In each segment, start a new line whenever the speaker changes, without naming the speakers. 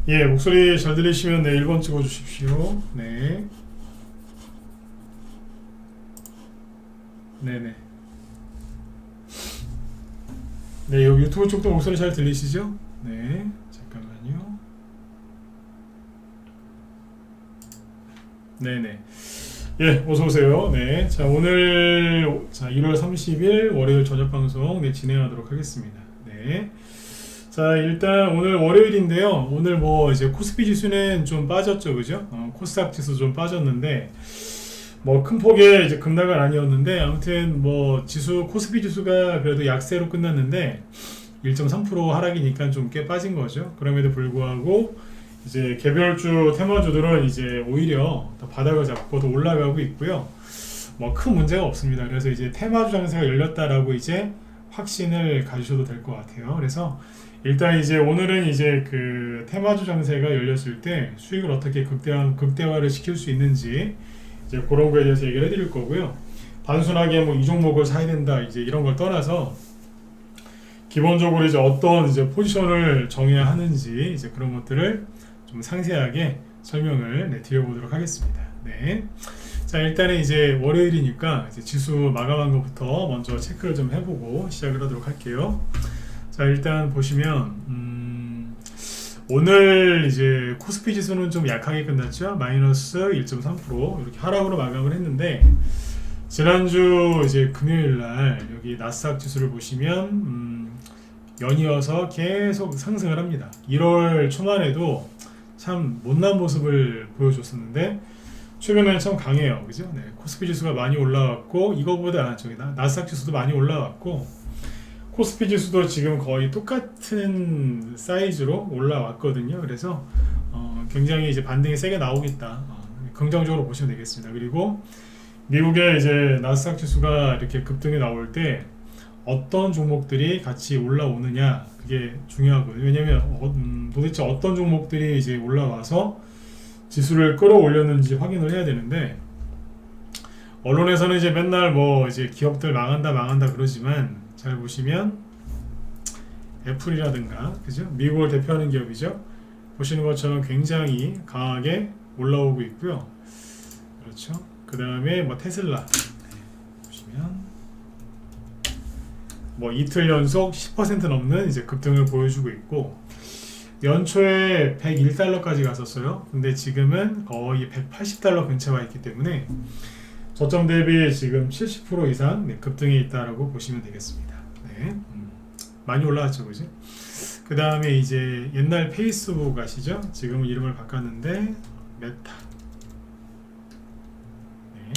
예, 목소리 잘 들리시면 네, 1번 찍어 주십시오. 네. 네네. 네, 여기 유튜브 쪽도 목소리 잘 들리시죠? 네, 잠깐만요. 네네. 예, 어서오세요. 네. 자, 오늘, 1월 30일 월요일 저녁 방송, 네, 진행하도록 하겠습니다. 네. 자, 일단 오늘 월요일인데요. 오늘 뭐 이제 코스피 지수는 좀 빠졌죠, 그죠? 코스닥 지수 좀 빠졌는데, 뭐 큰 폭의 이제 급락은 아니었는데, 아무튼 뭐 지수, 코스피 지수가 그래도 약세로 끝났는데, 1.3% 하락이니까 좀 꽤 빠진 거죠. 그럼에도 불구하고, 이제 개별주 테마주들은 이제 오히려 더 바닥을 잡고 더 올라가고 있고요. 뭐 큰 문제가 없습니다. 그래서 이제 테마주 장세가 열렸다라고 이제 확신을 가지셔도 될 것 같아요. 그래서 일단 이제 오늘은 이제 그 테마주 장세가 열렸을 때 수익을 어떻게 극대화를 시킬 수 있는지 이제 그런 거에 대해서 얘기를 해드릴 거고요. 단순하게 뭐 이 종목을 사야 된다 이제 이런 걸 떠나서 기본적으로 이제 어떤 이제 포지션을 정해야 하는지 이제 그런 것들을 좀 상세하게 설명을 드려보도록 하겠습니다. 네. 자, 일단은 이제 월요일이니까 이제 지수 마감한 것부터 먼저 체크를 좀 해보고 시작을 하도록 할게요. 자, 일단 보시면 오늘 이제 코스피 지수는 좀 약하게 끝났죠. 마이너스 1.3% 이렇게 하락으로 마감을 했는데 지난주 이제 금요일 날 여기 나스닥 지수를 보시면 연이어서 계속 상승을 합니다. 1월 초만 해도 참 못난 모습을 보여줬었는데 최근에는 참 강해요. 그죠? 네, 코스피 지수가 많이 올라왔고 이거보다 저기 나스닥 지수도 많이 올라왔고 코스피 지수도 지금 거의 똑같은 사이즈로 올라왔거든요. 그래서 굉장히 이제 반등이 세게 나오겠다. 긍정적으로 보시면 되겠습니다. 그리고 미국의 이제 나스닥 지수가 이렇게 급등이 나올 때 어떤 종목들이 같이 올라오느냐 그게 중요하거든요. 왜냐면 도대체 어떤 종목들이 이제 올라와서 지수를 끌어올렸는지 확인을 해야 되는데 언론에서는 이제 맨날 뭐 이제 기업들 망한다 그러지만 잘 보시면 애플이라든가 그죠? 미국을 대표하는 기업이죠. 보시는 것처럼 굉장히 강하게 올라오고 있고요. 그렇죠. 그 다음에 뭐 테슬라 보시면 뭐 이틀 연속 10% 넘는 이제 급등을 보여주고 있고 연초에 101달러까지 갔었어요. 근데 지금은 거의 180달러 근처에 와 있기 때문에 저점 대비 지금 70% 이상 급등이 있다라고 보시면 되겠습니다. 네, 많이 올라왔죠, 그죠? 그 다음에 이제 옛날 페이스북 아시죠? 지금 이름을 바꿨는데 메타. 네,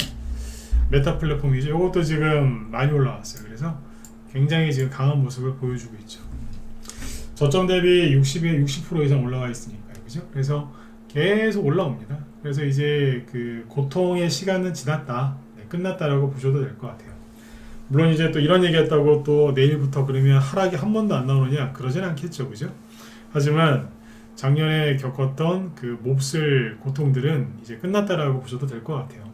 메타 플랫폼이죠. 이것도 지금 많이 올라왔어요. 그래서 굉장히 지금 강한 모습을 보여주고 있죠. 저점 대비 60% 이상 올라와 있으니까요. 그죠? 그래서 계속 올라옵니다. 그래서 이제 그 고통의 시간은 지났다. 네, 끝났다라고 보셔도 될 것 같아요. 물론 이제 또 이런 얘기 했다고 또 내일부터 그러면 하락이 한 번도 안 나오느냐? 그러진 않겠죠. 그죠? 하지만 작년에 겪었던 그 몹쓸 고통들은 이제 끝났다라고 보셔도 될 것 같아요.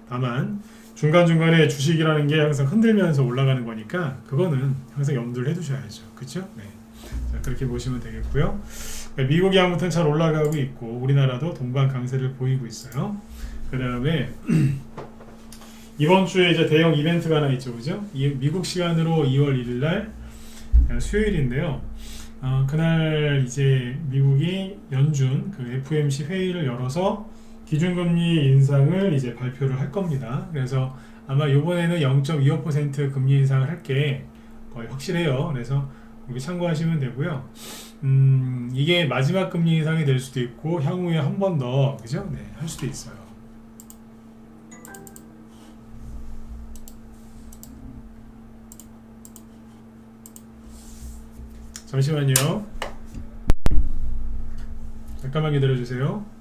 다만 중간중간에 주식이라는 게 항상 흔들면서 올라가는 거니까 그거는 항상 염두를 해두셔야죠. 그렇죠? 네. 자, 그렇게 보시면 되겠고요. 미국이 아무튼 잘 올라가고 있고 우리나라도 동반 강세를 보이고 있어요. 그 다음에 이번 주에 이제 대형 이벤트가 하나 있죠, 그죠? 미국 시간으로 2월 1일 날 수요일인데요. 그날 이제 미국이 연준 그 FOMC 회의를 열어서 기준금리 인상을 이제 발표를 할 겁니다. 그래서 아마 이번에는 0.25% 금리 인상을 할 게 거의 확실해요. 그래서 여기 참고하시면 되고요. 이게 마지막 금리 인상이 될 수도 있고 향후에 한 번 더 그죠? 네, 할 수도 있어요. 잠시만요. 잠깐만 기다려주세요.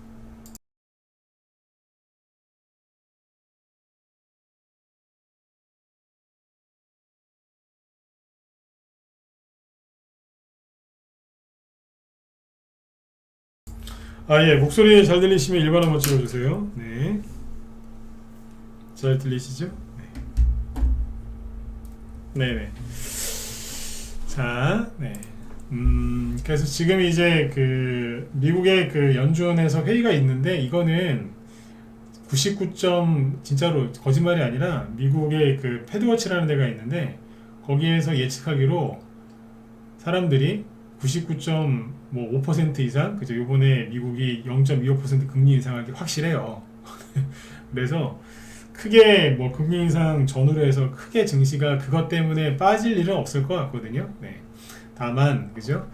예, 목소리 잘 들리시면 1번 한번 찍어주세요. 네. 잘 들리시죠? 네. 네네. 자, 네. 그래서 지금 이제 그 미국의 그 연준에서 회의가 있는데 이거는 99점 진짜로 거짓말이 아니라 미국의 그 패드워치라는 데가 있는데 거기에서 예측하기로 사람들이 99.5% 이상 그죠 요번에 미국이 0.25% 금리 인상하기 확실해요. 그래서 크게 뭐 금리 인상 전후로 해서 크게 증시가 그것 때문에 빠질 일은 없을 것 같거든요. 네. 다만 그죠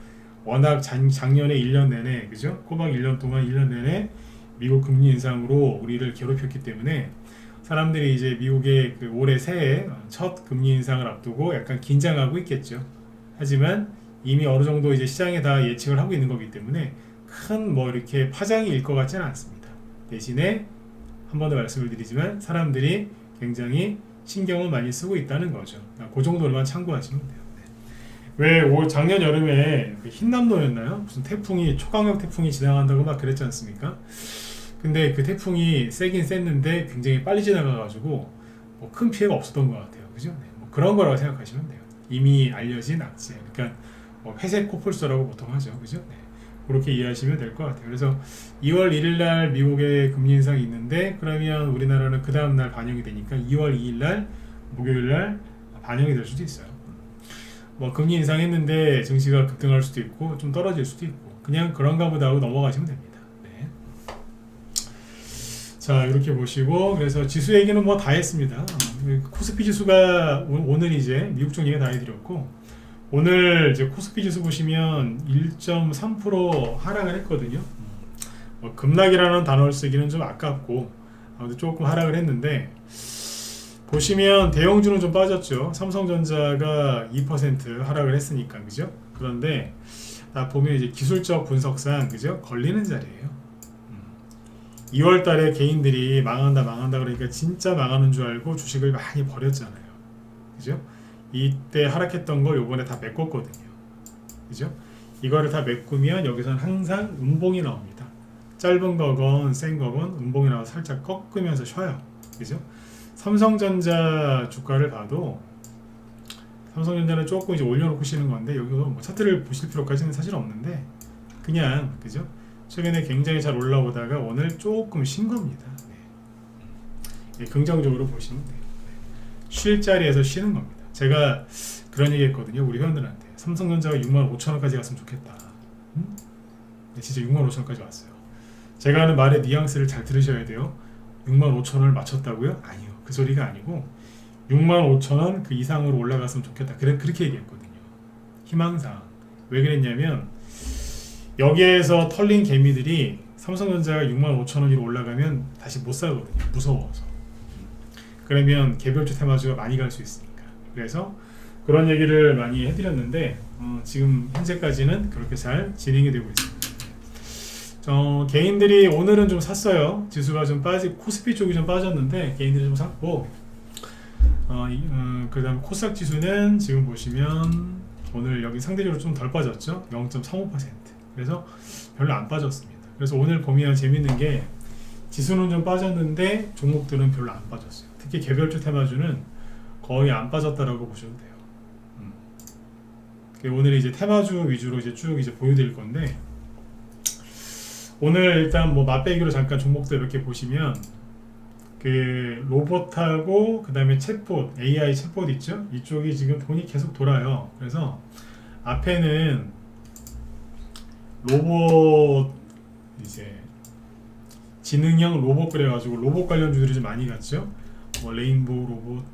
워낙 작년에 1년 내내 그죠 꼬박 1년 동안 1년 내내 미국 금리 인상으로 우리를 괴롭혔기 때문에 사람들이 이제 미국의 그 올해 새해 첫 금리 인상을 앞두고 약간 긴장하고 있겠죠. 하지만 이미 어느 정도 이제 시장에 다 예측을 하고 있는 거기 때문에 큰 뭐 이렇게 파장이 일 것 같지는 않습니다. 대신에 한 번 더 말씀을 드리지만 사람들이 굉장히 신경을 많이 쓰고 있다는 거죠. 그 정도로만 참고하시면 돼요. 왜 작년 여름에 그 흰남노였나요? 무슨 태풍이 초강력 태풍이 지나간다고 막 그랬지 않습니까? 근데 그 태풍이 세긴 셌는데 굉장히 빨리 지나가가지고 뭐 큰 피해가 없었던 것 같아요. 그죠? 네, 뭐 그런 거라고 생각하시면 돼요. 이미 알려진 악재. 그러니까 뭐 회색 코뿔소라고 보통 하죠. 그죠? 네. 그렇게 이해하시면 될 것 같아요. 그래서 2월 1일 날 미국의 금리 인상이 있는데 그러면 우리나라는 그 다음 날 반영이 되니까 2월 2일 날 목요일 날 반영이 될 수도 있어요. 뭐 금리 인상했는데 증시가 급등할 수도 있고 좀 떨어질 수도 있고 그냥 그런가 보다 하고 넘어가시면 됩니다. 네. 자 이렇게 보시고 그래서 지수 얘기는 뭐 다 했습니다. 코스피 지수가 오늘 이제 미국 쪽 얘기 다 해드렸고 오늘 이제 코스피 지수 보시면 1.3% 하락을 했거든요. 뭐 급락이라는 단어를 쓰기는 좀 아깝고 아무튼 조금 하락을 했는데 보시면 대형주는 좀 빠졌죠. 삼성전자가 2% 하락을 했으니까 그죠? 그런데 딱 보면 이제 기술적 분석상 그죠? 걸리는 자리예요. 2월 달에 개인들이 망한다 그러니까 진짜 망하는 줄 알고 주식을 많이 버렸잖아요. 그죠? 이때 하락했던 거 요번에 다 메꿨거든요. 그죠? 이거를 다 메꾸면 여기서는 항상 음봉이 나옵니다. 짧은 거건 센 거건 음봉이 나와서 살짝 꺾으면서 쉬어요. 그죠? 삼성전자 주가를 봐도 삼성전자는 조금 이제 올려놓고 쉬는 건데 여기서 뭐 차트를 보실 필요까지는 사실 없는데 그냥 그죠? 최근에 굉장히 잘 올라오다가 오늘 조금 쉰 겁니다. 네. 긍정적으로 보시면 돼요. 쉴 자리에서 쉬는 겁니다. 제가 그런 얘기 했거든요. 우리 회원들한테 삼성전자가 65,000원까지 갔으면 좋겠다. 네, 진짜 65,000원까지 왔어요. 제가 하는 말의 뉘앙스를 잘 들으셔야 돼요. 65,000원을 맞췄다고요? 아니요. 그 소리가 아니고 65,000원 그 이상으로 올라갔으면 좋겠다. 그렇게 얘기했거든요. 희망사항. 왜 그랬냐면 여기에서 털린 개미들이 삼성전자가 65,000원으로 올라가면 다시 못 사거든요. 무서워서. 그러면 개별주 테마주가 많이 갈 수 있으니까. 그래서 그런 얘기를 많이 해드렸는데 지금 현재까지는 그렇게 잘 진행이 되고 있습니다. 개인들이 오늘은 좀 샀어요. 지수가 좀 코스피 쪽이 좀 빠졌는데 개인들이 좀 샀고 그 다음 코스닥 지수는 지금 보시면 오늘 여기 상대적으로 좀 덜 빠졌죠. 0.35%. 그래서 별로 안 빠졌습니다. 그래서 오늘 보면 재밌는 게 지수는 좀 빠졌는데 종목들은 별로 안 빠졌어요. 특히 개별주 테마주는 거의 안 빠졌다라고 보셔도 돼요. 오늘 이제 테마주 위주로 이제 쭉 이제 보여드릴 건데 오늘 일단 뭐 맛배기로 잠깐 종목들 몇 개 보시면 그 로봇하고 그 다음에 챗봇 AI 챗봇 있죠? 이쪽이 지금 돈이 계속 돌아요. 그래서 앞에는 로봇 이제 지능형 로봇 그래가지고 로봇 관련주들이 좀 많이 갔죠. 뭐 레인보우 로봇,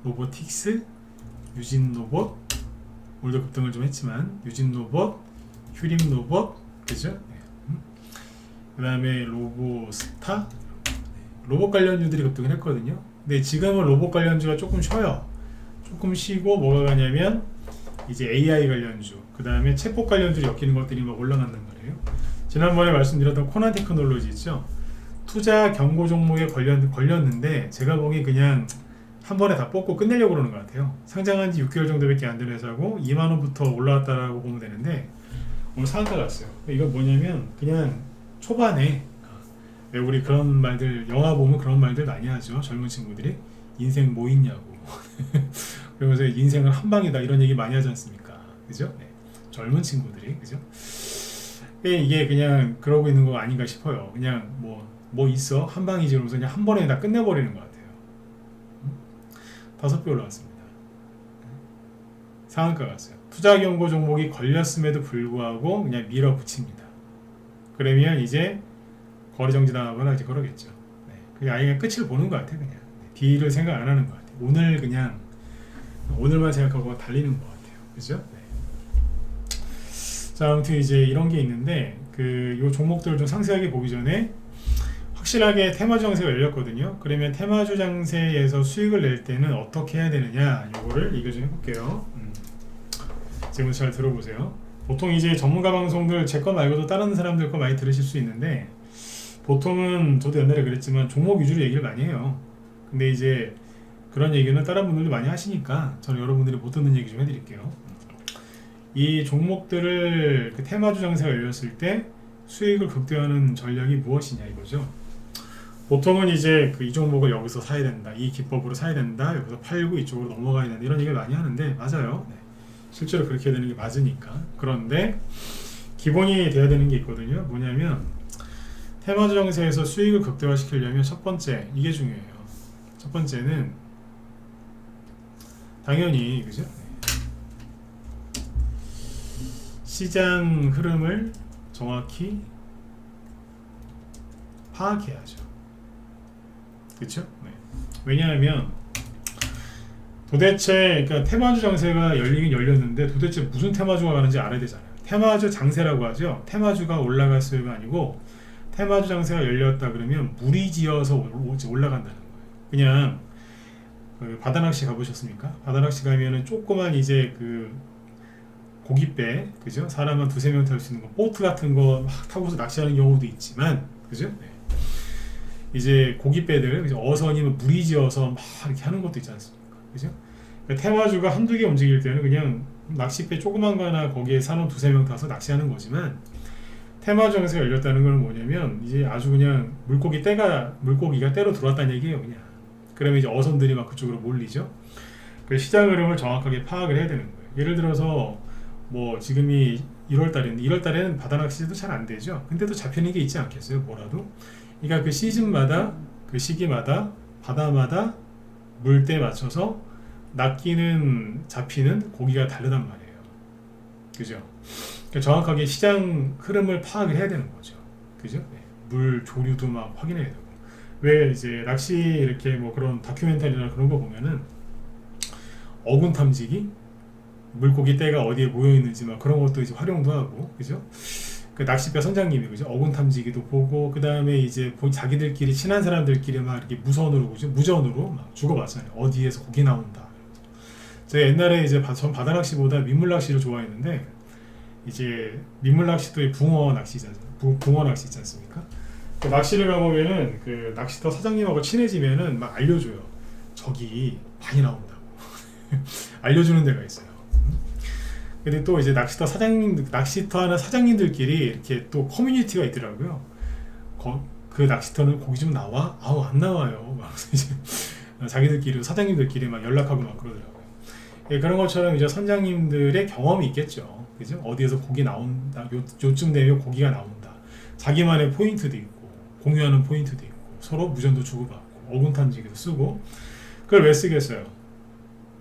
로보틱스, 유진 로봇 오늘도 급등을 좀 했지만 유진 로봇, 휴림 로봇 그죠? 네. 그 다음에 로보스타 로봇 관련주들이 급등을 했거든요. 근데 지금은 로봇 관련주가 조금 쉬어요. 조금 쉬고 뭐가 가냐면 이제 AI 관련주 그 다음에 챗봇 관련주를 엮이는 것들이 막 올라간단 말이에요. 지난번에 말씀드렸던 코난 테크놀로지 있죠. 투자 경고 종목에 걸렸는데 제가 보기 그냥 한 번에 다 뽑고 끝내려고 그러는 것 같아요. 상장한 지 6개월 정도밖에 안 된 회사고 2만원부터 올라왔다라고 보면 되는데 오늘 상한가 갔어요. 이건 뭐냐면 그냥 초반에 왜 우리 그런 말들 영화 보면 그런 말들 많이 하죠. 젊은 친구들이 인생 뭐 있냐고 그러면서 인생은 한 방이다 이런 얘기 많이 하지 않습니까? 그죠? 네. 젊은 친구들이, 그죠? 이게 그냥 그러고 있는 거 아닌가 싶어요. 그냥 뭐 있어? 한 방이지 이러면서 그냥 한 번에 다 끝내버리는 것 같아요. 5배 올라왔습니다. 상한가 갔어요. 투자 경고 종목이 걸렸음에도 불구하고 그냥 밀어붙입니다. 그러면 이제 거래 정지당하거나 이제 그러겠죠. 네. 그냥 아예 끝을 보는 것 같아요. 그냥 뒤를 생각 안 하는 것 같아요. 오늘만 생각하고 달리는 것 같아요. 그죠? 네. 자, 아무튼 이제 이런 게 있는데 요 종목들을 좀 상세하게 보기 전에 확실하게 테마주 장세가 열렸거든요. 그러면 테마주 장세에서 수익을 낼 때는 어떻게 해야 되느냐, 요거를 얘기 좀 해볼게요. 지금 잘 들어보세요. 보통 이제 전문가 방송들 제 거 말고도 다른 사람들 거 많이 들으실 수 있는데, 보통은 저도 옛날에 그랬지만 종목 위주로 얘기를 많이 해요. 근데 이제 그런 얘기는 다른 분들도 많이 하시니까 저는 여러분들이 못 듣는 얘기 좀 해드릴게요. 이 종목들을 그 테마주 장세가 열렸을 때 수익을 극대화하는 전략이 무엇이냐 이거죠. 보통은 이제 이 종목을 여기서 사야 된다, 이 기법으로 사야 된다, 여기서 팔고 이쪽으로 넘어가야 된다, 이런 얘기를 많이 하는데 맞아요. 네. 실제로 그렇게 되는 게 맞으니까. 그런데 기본이 돼야 되는 게 있거든요. 뭐냐면 테마주 장세에서 수익을 극대화시키려면 첫 번째, 이게 중요해요. 첫 번째는 당연히, 그죠? 시장 흐름을 정확히 파악해야죠. 그렇죠? 네. 왜냐하면 도대체 그러니까 테마주 장세가 열리긴 열렸는데 도대체 무슨 테마주가 가는지 알아야 되잖아요. 테마주 장세라고 하죠. 테마주가 올라갔어요가 아니고 테마주 장세가 열렸다 그러면 무리지어서 올라간다는 거예요. 그냥 바다낚시 가보셨습니까? 바다낚시 가면은 조그만 이제 고깃배, 그죠? 사람 한 2-3명 탈 수 있는 거, 보트 같은 거 막 타고서 낚시하는 경우도 있지만, 그죠? 네. 이제 고깃배들, 어선이면 무리지어서 막 이렇게 하는 것도 있지 않습니까? 그죠? 그러니까 테마주가 한두 개 움직일 때는 그냥 낚싯배 조그만 거 하나 거기에 사람 2-3명 타서 낚시하는 거지만, 테마주 장세가 열렸다는 건 뭐냐면 이제 아주 그냥 물고기가 때로 들어왔다는 얘기예요. 그냥. 그러면 이제 어선들이 막 그쪽으로 몰리죠. 그 시장 흐름을 정확하게 파악을 해야 되는 거예요. 예를 들어서 지금이 1월달에는 바다낚시도 잘 안 되죠. 근데도 잡히는 게 있지 않겠어요? 뭐라도. 그러니까 그 시즌마다, 그 시기마다, 바다마다 물때 맞춰서 잡히는 고기가 다르단 말이에요. 그죠? 그러니까 정확하게 시장 흐름을 파악을 해야 되는 거죠. 그죠? 네. 물 조류도 막 확인해야 되고. 왜 이제 낚시 이렇게 그런 다큐멘터리나 그런 거 보면은 어군 탐지기, 물고기 떼가 어디에 모여 있는지 막 그런 것도 이제 활용도 하고, 그죠? 그 낚싯배 선장님이, 그죠? 어군 탐지기도 보고, 그 다음에 이제 자기들끼리 친한 사람들끼리 막 이렇게 무전으로 막 주고받잖아요. 어디에서 고기 나온다. 제가 옛날에 이제 전 바다 낚시보다 민물 낚시를 좋아했는데, 이제 민물 낚시도 붕어 낚시 있지 않습니까? 그 낚시를 가보면은 그 낚시터 사장님하고 친해지면은 막 알려줘요. 저기 많이 나온다고. 알려주는 데가 있어요. 근데 또 이제 낚시터 하는 사장님들끼리 이렇게 또 커뮤니티가 있더라고요. 그 낚시터는 고기 좀 나와? 아우, 안 나와요. 막 이제 자기들끼리, 사장님들끼리 막 연락하고 막 그러더라고요. 예, 그런 것처럼 이제 선장님들의 경험이 있겠죠. 그죠? 어디에서 고기 나온다, 요쯤 되면 고기가 나온다. 자기만의 포인트도 있고, 공유하는 포인트도 있고, 서로 무전도 주고받고, 어군 탐지기도 쓰고. 그걸 왜 쓰겠어요?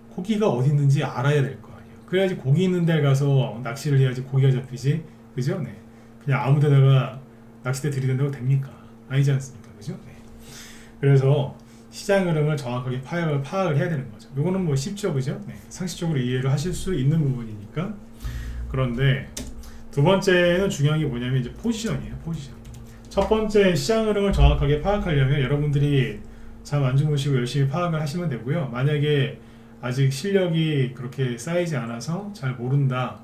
고기가 어디 있는지 알아야 될 거 아니에요. 그래야지 고기 있는 데 가서 낚시를 해야지 고기가 잡히지. 그죠? 네. 그냥 아무 데다가 낚싯대 들이댄다고 됩니까? 아니지 않습니까? 그죠? 네. 그래서 시장 흐름을 정확하게 파악을 해야 되는 거죠. 이거는 쉽죠, 그죠? 네. 상식적으로 이해를 하실 수 있는 부분이니까. 그런데 두 번째는 중요한 게 뭐냐면 이제 포지션이에요. 포지션. 첫 번째, 시장 흐름을 정확하게 파악하려면 여러분들이 잠 안 주무시고 열심히 파악을 하시면 되고요. 만약에 아직 실력이 그렇게 쌓이지 않아서 잘 모른다,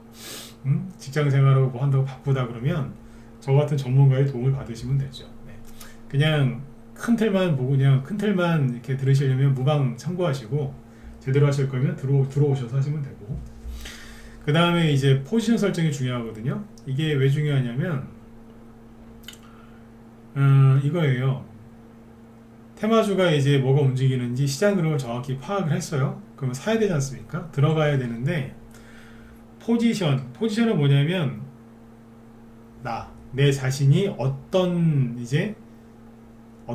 직장 생활하고 한다고 바쁘다 그러면 저 같은 전문가의 도움을 받으시면 되죠. 네. 그냥 큰 틀만 보고 그냥 큰 틀만 이렇게 들으시려면 무방 참고하시고, 제대로 하실 거면 들어오셔서 하시면 되고, 그 다음에 이제 포지션 설정이 중요하거든요. 이게 왜 중요하냐면 이거예요. 테마주가 이제 뭐가 움직이는지 시장 흐름을 정확히 파악을 했어요. 그러면 사야 되지 않습니까? 들어가야 되는데 포지션은 뭐냐면 내 자신이 어떤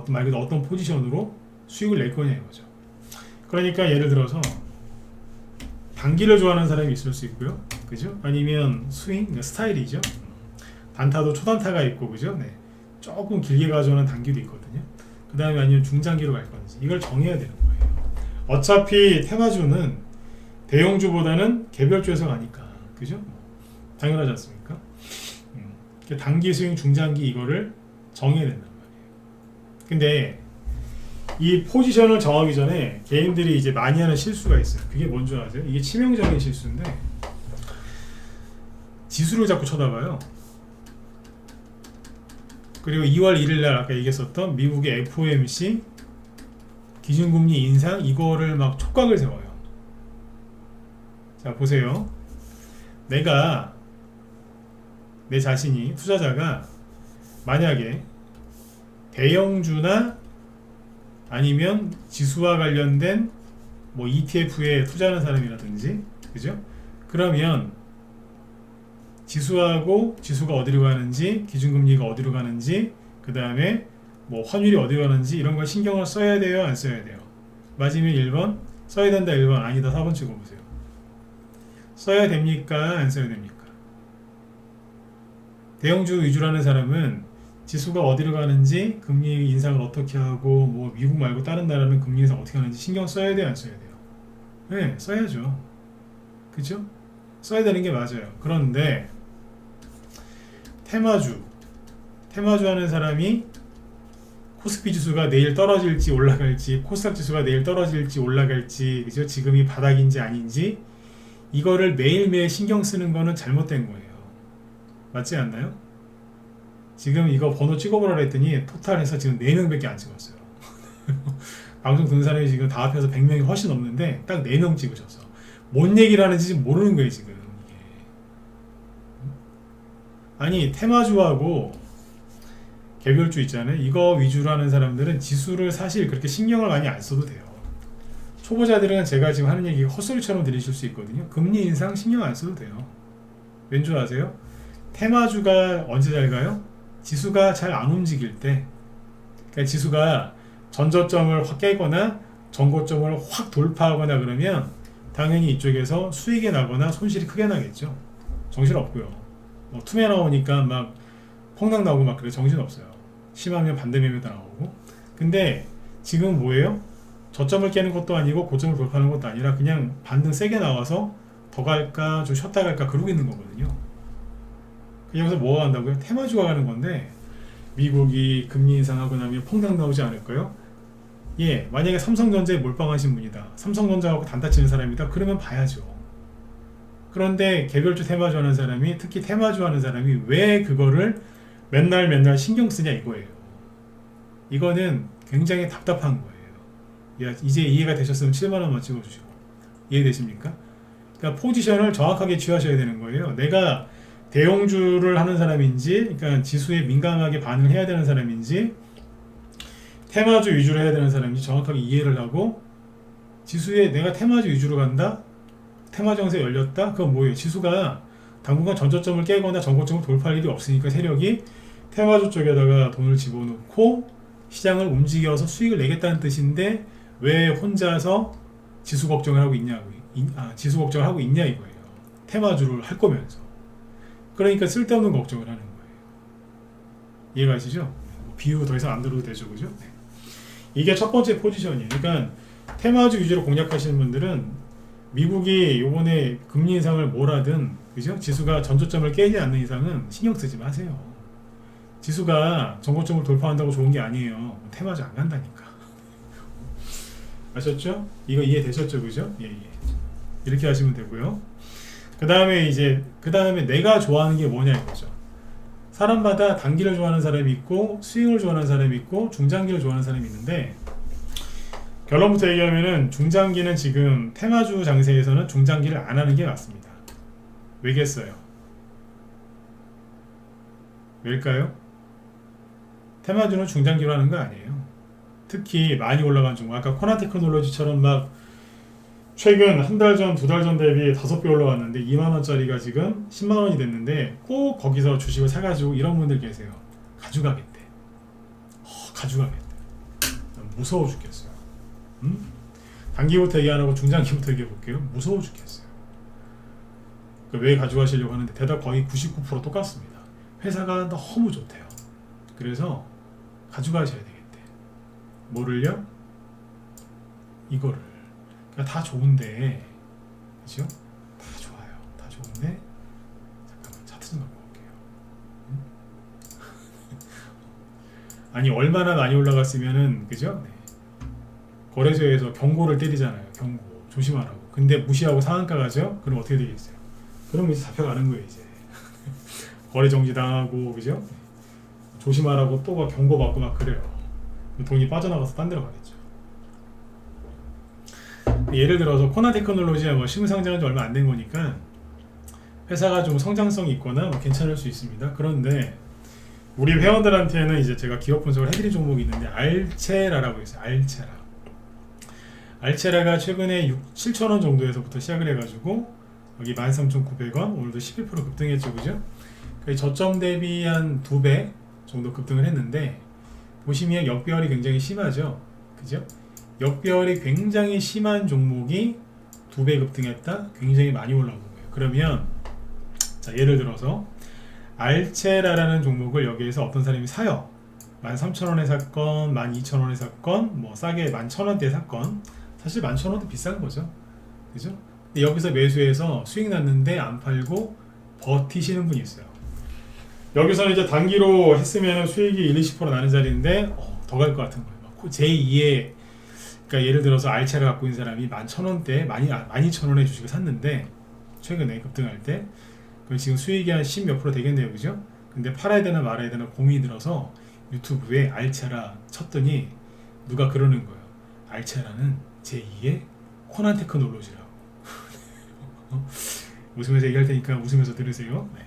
말 그대로 어떤 포지션으로 수익을 낼 거냐 이거죠. 그러니까 예를 들어서 단기를 좋아하는 사람이 있을 수 있고요, 그죠? 아니면 스윙, 그러니까 스타일이죠. 단타도 초단타가 있고, 그죠? 네. 조금 길게 가져오는 단기도 있거든요. 그 다음에 아니면 중장기로 갈 건지 이걸 정해야 되는 거예요. 어차피 테마주는 대형주보다는 개별주에서 가니까, 그죠? 당연하지 않습니까? 단기 스윙, 중장기 이거를 정해야 된단 말이에요. 근데 이 포지션을 정하기 전에 개인들이 이제 많이 하는 실수가 있어요. 그게 뭔지 아세요? 이게 치명적인 실수인데, 지수를 자꾸 쳐다봐요. 그리고 2월 1일 날 아까 얘기했었던 미국의 FOMC 기준금리 인상 이거를 막 촉각을 세워요. 자, 보세요. 내 자신이, 투자자가 만약에 대형주나 아니면 지수와 관련된 뭐 ETF에 투자하는 사람이라든지, 그죠? 그러면 지수가 어디로 가는지, 기준금리가 어디로 가는지, 그 다음에 뭐 환율이 어디로 가는지 이런 걸 신경을 써야 돼요, 안 써야 돼요? 맞으면 1번, 써야 된다 1번, 아니다 4번 찍어보세요. 써야 됩니까, 안 써야 됩니까? 대형주 위주로 하는 사람은 지수가 어디로 가는지, 금리 인상을 어떻게 하고, 뭐 미국 말고 다른 나라는 금리 인상 어떻게 하는지 신경 써야 돼요, 안 써야 돼요? 네, 써야죠. 그죠? 써야 되는 게 맞아요. 그런데 테마주 하는 사람이 코스피 지수가 내일 떨어질지 올라갈지, 코스닥 지수가 내일 떨어질지 올라갈지, 그죠? 지금이 바닥인지 아닌지 이거를 매일매일 신경 쓰는 거는 잘못된 거예요. 맞지 않나요? 지금 이거 번호 찍어보라 했더니 토탈해서 지금 4명밖에 안 찍었어요. 방송 듣는 사람이 지금 다 합해서 100명이 훨씬 넘는데 딱 4명 찍으셨어. 뭔 얘기를 하는지 지금 모르는 거예요 지금 이게. 아니 테마주하고 개별주 있잖아요. 이거 위주로 하는 사람들은 지수를 사실 그렇게 신경을 많이 안 써도 돼요. 초보자들은 제가 지금 하는 얘기 헛소리처럼 들리실 수 있거든요. 금리 인상 신경 안 써도 돼요. 왠 줄 아세요? 테마주가 언제 잘 가요? 지수가 잘 안 움직일 때. 그러니까 지수가 전저점을 확 깨거나 전고점을 확 돌파하거나 그러면 당연히 이쪽에서 수익이 나거나 손실이 크게 나겠죠. 정신없고요. 뭐 투매 나오니까 막 펑당 나오고 막 그래. 정신없어요. 심하면 반대 매매도 나오고. 근데 지금 뭐예요? 저점을 깨는 것도 아니고 고점을 돌파하는 것도 아니라 그냥 반등 세게 나와서 더 갈까 좀 쉬었다 갈까 그러고 있는 거거든요. 여기서 뭐가 간다고요? 테마주가 가는 건데 미국이 금리 인상하고 나면 펑당 나오지 않을까요? 예, 만약에 삼성전자에 몰빵하신 분이다, 삼성전자하고 단타 치는 사람이다, 그러면 봐야죠. 그런데 개별주 테마주 하는 사람이, 특히 테마주 하는 사람이 왜 그거를 맨날 신경 쓰냐 이거예요. 이거는 굉장히 답답한 거예요. 이제 이해가 되셨으면 7만원만 찍어주시고. 이해되십니까? 그러니까 포지션을 정확하게 취하셔야 되는 거예요. 내가 대형주를 하는 사람인지, 그러니까 지수에 민감하게 반응을 해야 되는 사람인지, 테마주 위주로 해야 되는 사람인지 정확하게 이해를 하고, 지수에 내가 테마주 위주로 간다? 테마 정세 열렸다? 그건 뭐예요? 지수가 당분간 전저점을 깨거나 전고점을 돌파할 일이 없으니까 세력이 테마주 쪽에다가 돈을 집어넣고 시장을 움직여서 수익을 내겠다는 뜻인데 왜 혼자서 지수 걱정을 하고 있냐 이거예요. 테마주를 할 거면서. 그러니까 쓸데없는 걱정을 하는 거예요. 이해가 가시죠? 비유 더 이상 안 들어도 되죠, 그죠? 네. 이게 첫 번째 포지션이에요. 그러니까 테마주 위주로 공략하시는 분들은 미국이 요번에 금리 인상을 뭘 하든, 그죠? 지수가 전저점을 깨지 않는 이상은 신경 쓰지 마세요. 지수가 전고점을 돌파한다고 좋은 게 아니에요. 테마주 안 간다니까. 아셨죠? 이거 이해되셨죠, 그죠? 예. 이렇게 하시면 되고요. 그 다음에 내가 좋아하는 게 뭐냐 이거죠. 사람마다 단기를 좋아하는 사람이 있고, 스윙을 좋아하는 사람이 있고, 중장기를 좋아하는 사람이 있는데, 결론부터 얘기하면은 중장기는 지금 테마주 장세에서는 중장기를 안 하는 게 맞습니다. 왜겠어요? 왜일까요? 테마주는 중장기로 하는 거 아니에요. 특히 많이 올라간 종목, 아까 코나테크놀로지처럼 막 최근 한 달 전, 두 달 전 대비 5배 올라왔는데 2만 원짜리가 지금 10만 원이 됐는데 꼭 거기서 주식을 사가지고 이런 분들 계세요. 가져가겠대. 가져가겠대. 무서워 죽겠어요. 단기부터 얘기 안 하고 중장기부터 얘기해 볼게요. 무서워 죽겠어요. 왜 가져가시려고 하는데 대답 거의 99% 똑같습니다. 회사가 너무 좋대요. 그래서 가져가셔야 되겠대. 뭐를요? 이거를. 그러니까 다 좋은데, 그죠? 다 좋아요. 다 좋은데, 잠깐만 차트 좀 갖고 올게요. 아니 얼마나 많이 올라갔으면은, 그죠? 네. 거래소에서 경고를 때리잖아요. 경고 조심하라고. 근데 무시하고 상한가 가죠? 그럼 어떻게 되겠어요? 그럼 이제 잡혀가는 거예요. 이제 거래 정지 당하고, 그죠? 네. 조심하라고 또 막 경고 받고 막 그래요. 돈이 빠져나가서 딴 데로 가겠죠. 예를 들어서 코나테크놀로지야 뭐 시무상장한 지 얼마 안 된 거니까 회사가 좀 성장성이 있거나 뭐 괜찮을 수 있습니다. 그런데 우리 회원들한테는 이제 제가 기업 분석을 해드린 종목이 있는데 알체라라고 있어요. 알체라가 최근에 7,000원 정도에서부터 시작을 해가지고 여기 13,900원, 오늘도 11% 급등했죠, 그죠? 저점 대비 한 2배 정도 급등을 했는데 보시면 역배열이 굉장히 심하죠, 그죠? 역배열이 굉장히 심한 종목이 2배 급등했다? 굉장히 많이 올라온 거예요. 그러면 자, 예를 들어서 알체라라는 종목을 여기에서 어떤 사람이 사요. 13,000원에 샀건 12,000원에 샀건 뭐 싸게 11,000원대에 샀건 사실 11,000원도 비싼 거죠, 그죠? 근데 여기서 매수해서 수익 났는데 안 팔고 버티시는 분이 있어요. 여기서는 이제 단기로 했으면 수익이 1, 20% 나는 자리인데 더 갈 것 같은 거예요. 제2의 그러니까 예를 들어서 알차를 갖고 있는 사람이 11,000원대 12,000원에 주식을 샀는데 최근에 급등할 때 그럼 지금 수익이 한 10 몇 프로 되겠네요, 그죠? 근데 팔아야 되나 말아야 되나 고민이 들어서 유튜브에 알차라 쳤더니 누가 그러는 거예요. 알차라는 제2의 코난테크놀로지라고. 웃으면서 얘기할 테니까 웃으면서 들으세요. 네.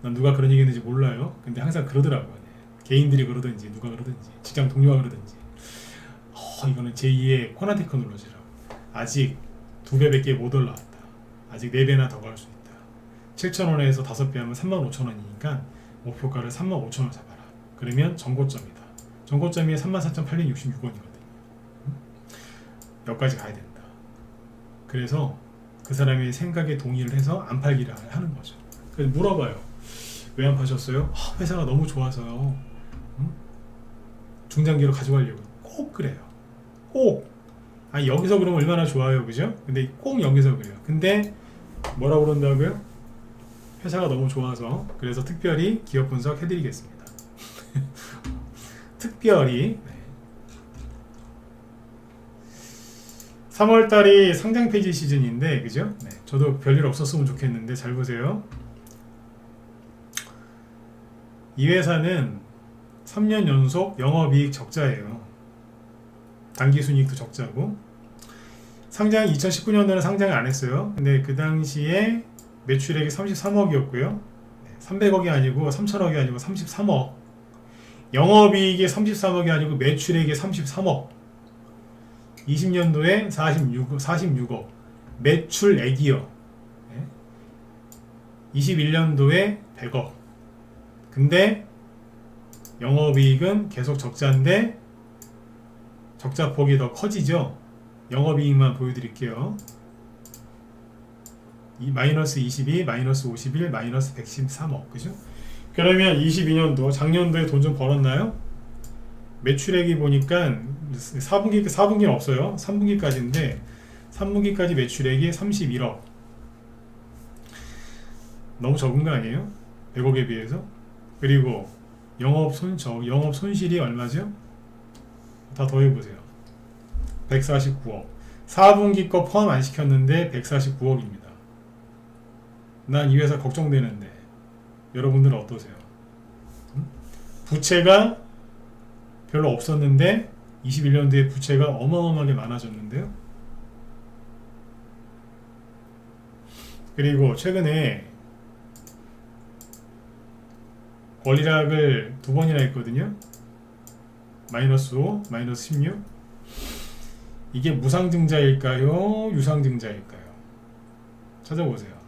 난 누가 그런 얘기 했는지 몰라요. 근데 항상 그러더라고요. 네. 개인들이 그러든지 누가 그러든지 직장 동료가 그러든지 이거는 제2의 코난테크놀로지라고. 아직 2배밖에 못 올라왔다. 아직 4배나 더 갈 수 있다. 7,000원에서 5배 하면 35,000원이니까 목표가를 35,000원 잡아라. 그러면 전고점이다. 전고점이 34,866원이거든요. 여기까지 가야 된다. 그래서 그 사람의 생각에 동의를 해서 안 팔기를 하는 거죠. 그래서 물어봐요. 왜 안 파셨어요? 회사가 너무 좋아서요. 중장기로 가져가려고. 꼭 그래요. 꼭. 아니 여기서 그러면 얼마나 좋아요, 그죠? 근데 꼭 여기서 그래요. 근데 뭐라고 그런다고요? 회사가 너무 좋아서. 그래서 특별히 기업 분석 해드리겠습니다. 특별히 3월달이 상장 폐지 시즌인데, 그죠? 네, 저도 별일 없었으면 좋겠는데 잘 보세요. 이 회사는 3년 연속 영업이익 적자예요. 당기순이익도 적자고. 상장 2019년도는 상장을 안 했어요. 근데 그 당시에 매출액이 33억이었고요. 300억이 아니고 3천억이 아니고 33억. 영업이익이 33억이 아니고 매출액이 33억. 20년도에 46억. 매출액이요. 21년도에 100억. 근데 영업이익은 계속 적자인데 적자폭이 더 커지죠. 영업이익만 보여드릴게요. 마이너스 22, 마이너스 51, 마이너스 113억. 그죠? 그러면 22년도 작년도에 돈 좀 벌었나요? 매출액이 보니까 4분기는 없어요. 3분기까지인데 3분기까지 매출액이 31억. 너무 적은 거 아니에요? 100억에 비해서. 그리고 영업 손실이 얼마죠? 다 더해보세요. 149억. 4분기 거 포함 안 시켰는데 149억입니다. 난 이 회사 걱정되는데 여러분들은 어떠세요? 부채가 별로 없었는데 21년도에 부채가 어마어마하게 많아졌는데요. 그리고 최근에 권리락을 2번이나 했거든요. 마이너스 5, 마이너스 16. 이게 무상증자일까요? 유상증자일까요? 찾아보세요.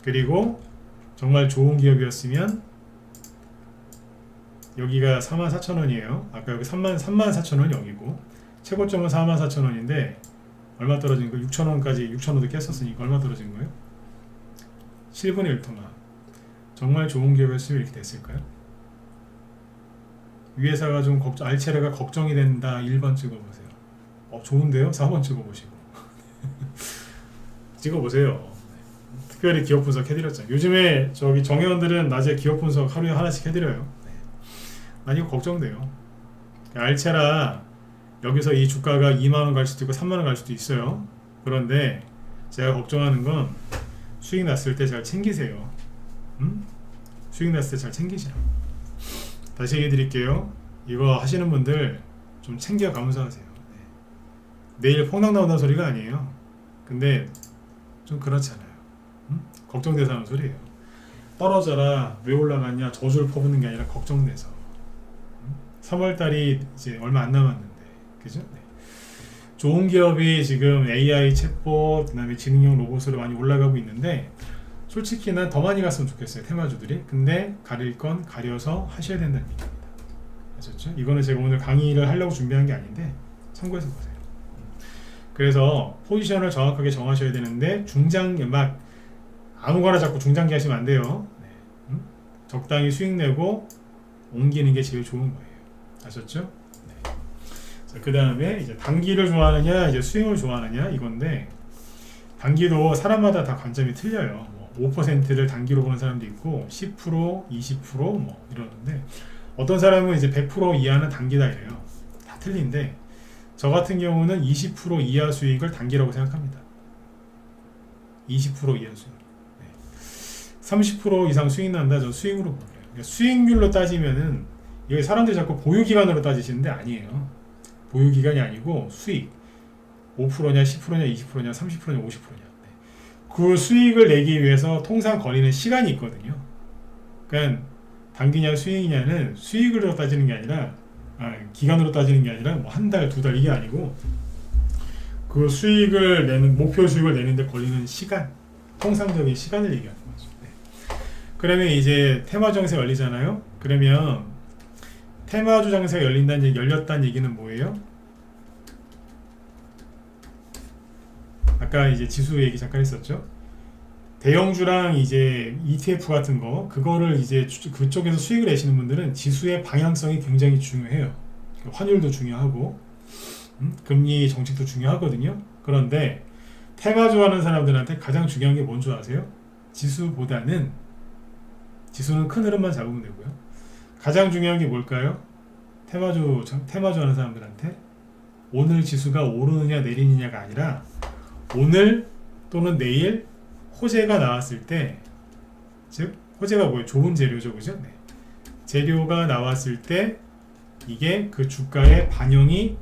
그리고 정말 좋은 기업이었으면 여기가 44,000원이에요. 아까 여기 34,000원 여기고 최고점은 44,000원인데 얼마 떨어진 거? 6,000원까지 6,000원도 깼었으니까 얼마 떨어진 거예요? 7분의 1토막. 정말 좋은 기업이었으면 이렇게 됐을까요? 위에사가 좀 알체르가 걱정이 된다. 1번 찍어보세요. 좋은데요? 4번 찍어보시고 찍어보세요. 특별히 기업 분석 해드렸잖아요. 요즘에 저기 정회원들은 낮에 기업 분석 하루에 하나씩 해드려요. 난 이거 걱정돼요. 알체라 여기서 이 주가가 2만원 갈 수도 있고 3만원 갈 수도 있어요. 그런데 제가 걱정하는 건 수익 났을 때 잘 챙기세요. 수익 났을 때 잘 챙기시라. 다시 얘기해 드릴게요. 이거 하시는 분들 좀 챙겨가면서 하세요. 내일 폭락 나온다는 소리가 아니에요. 근데 좀 그렇잖아요. 걱정돼서 하는 소리예요. 떨어져라 왜 올라갔냐 저주를 퍼붓는 게 아니라 걱정돼서. 3월달이 이제 얼마 안 남았는데 그죠? 네. 좋은 기업이 지금 AI 챗봇 그다음에 지능형 로봇으로 많이 올라가고 있는데 솔직히 난 더 많이 갔으면 좋겠어요. 테마주들이. 근데 가릴 건 가려서 하셔야 된다는 얘기입니다. 아셨죠? 이거는 제가 오늘 강의를 하려고 준비한 게 아닌데 참고해서 보세요. 그래서 포지션을 정확하게 정하셔야 되는데 중장기 막 아무거나 자꾸 중장기 하시면 안 돼요. 네. 적당히 수익 내고 옮기는 게 제일 좋은 거예요. 아셨죠? 네. 자, 그 다음에 이제 단기를 좋아하느냐 이제 수익을 좋아하느냐 이건데 단기도 사람마다 다 관점이 틀려요. 5%를 단기로 보는 사람도 있고 10%, 20% 뭐 이러는데 어떤 사람은 이제 100% 이하는 단기다 이래요. 다 틀린데 저 같은 경우는 20% 이하 수익을 단기라고 생각합니다. 20% 이하 수익. 네. 30% 이상 수익 난다. 저 수익으로 보래요. 그러니까 수익률로 따지면은 이게 사람들이 자꾸 보유기간으로 따지시는데 아니에요. 보유기간이 아니고 수익 5%냐 10%냐 20%냐 30%냐 50%냐 그 수익을 내기 위해서 통상 걸리는 시간이 있거든요. 그러니까 단기냐 수익이냐는 수익으로 따지는 게 아니라 기간으로 따지는 게 아니라 뭐 한 달, 두 달 이게 아니고 그 수익을 내는 목표 수익을 내는데 걸리는 시간, 통상적인 시간을 얘기하는 거죠. 네. 그러면 이제 테마 장세가 열리잖아요. 그러면 테마주 장세가 열렸다는 얘기는 뭐예요? 아까 이제 지수 얘기 잠깐 했었죠. 대형주랑 이제 ETF 같은 거 그거를 이제 그쪽에서 수익을 내시는 분들은 지수의 방향성이 굉장히 중요해요. 환율도 중요하고 금리 정책도 중요하거든요. 그런데 테마주 하는 사람들한테 가장 중요한 게 뭔 줄 아세요? 지수보다는 지수는 큰 흐름만 잡으면 되고요. 가장 중요한 게 뭘까요? 테마주 하는 사람들한테 오늘 지수가 오르느냐 내리느냐가 아니라 오늘 또는 내일 호재가 나왔을 때, 즉 호재가 뭐예요? 좋은 재료죠, 그죠? 네. 재료가 나왔을 때 이게 그 주가에 반영이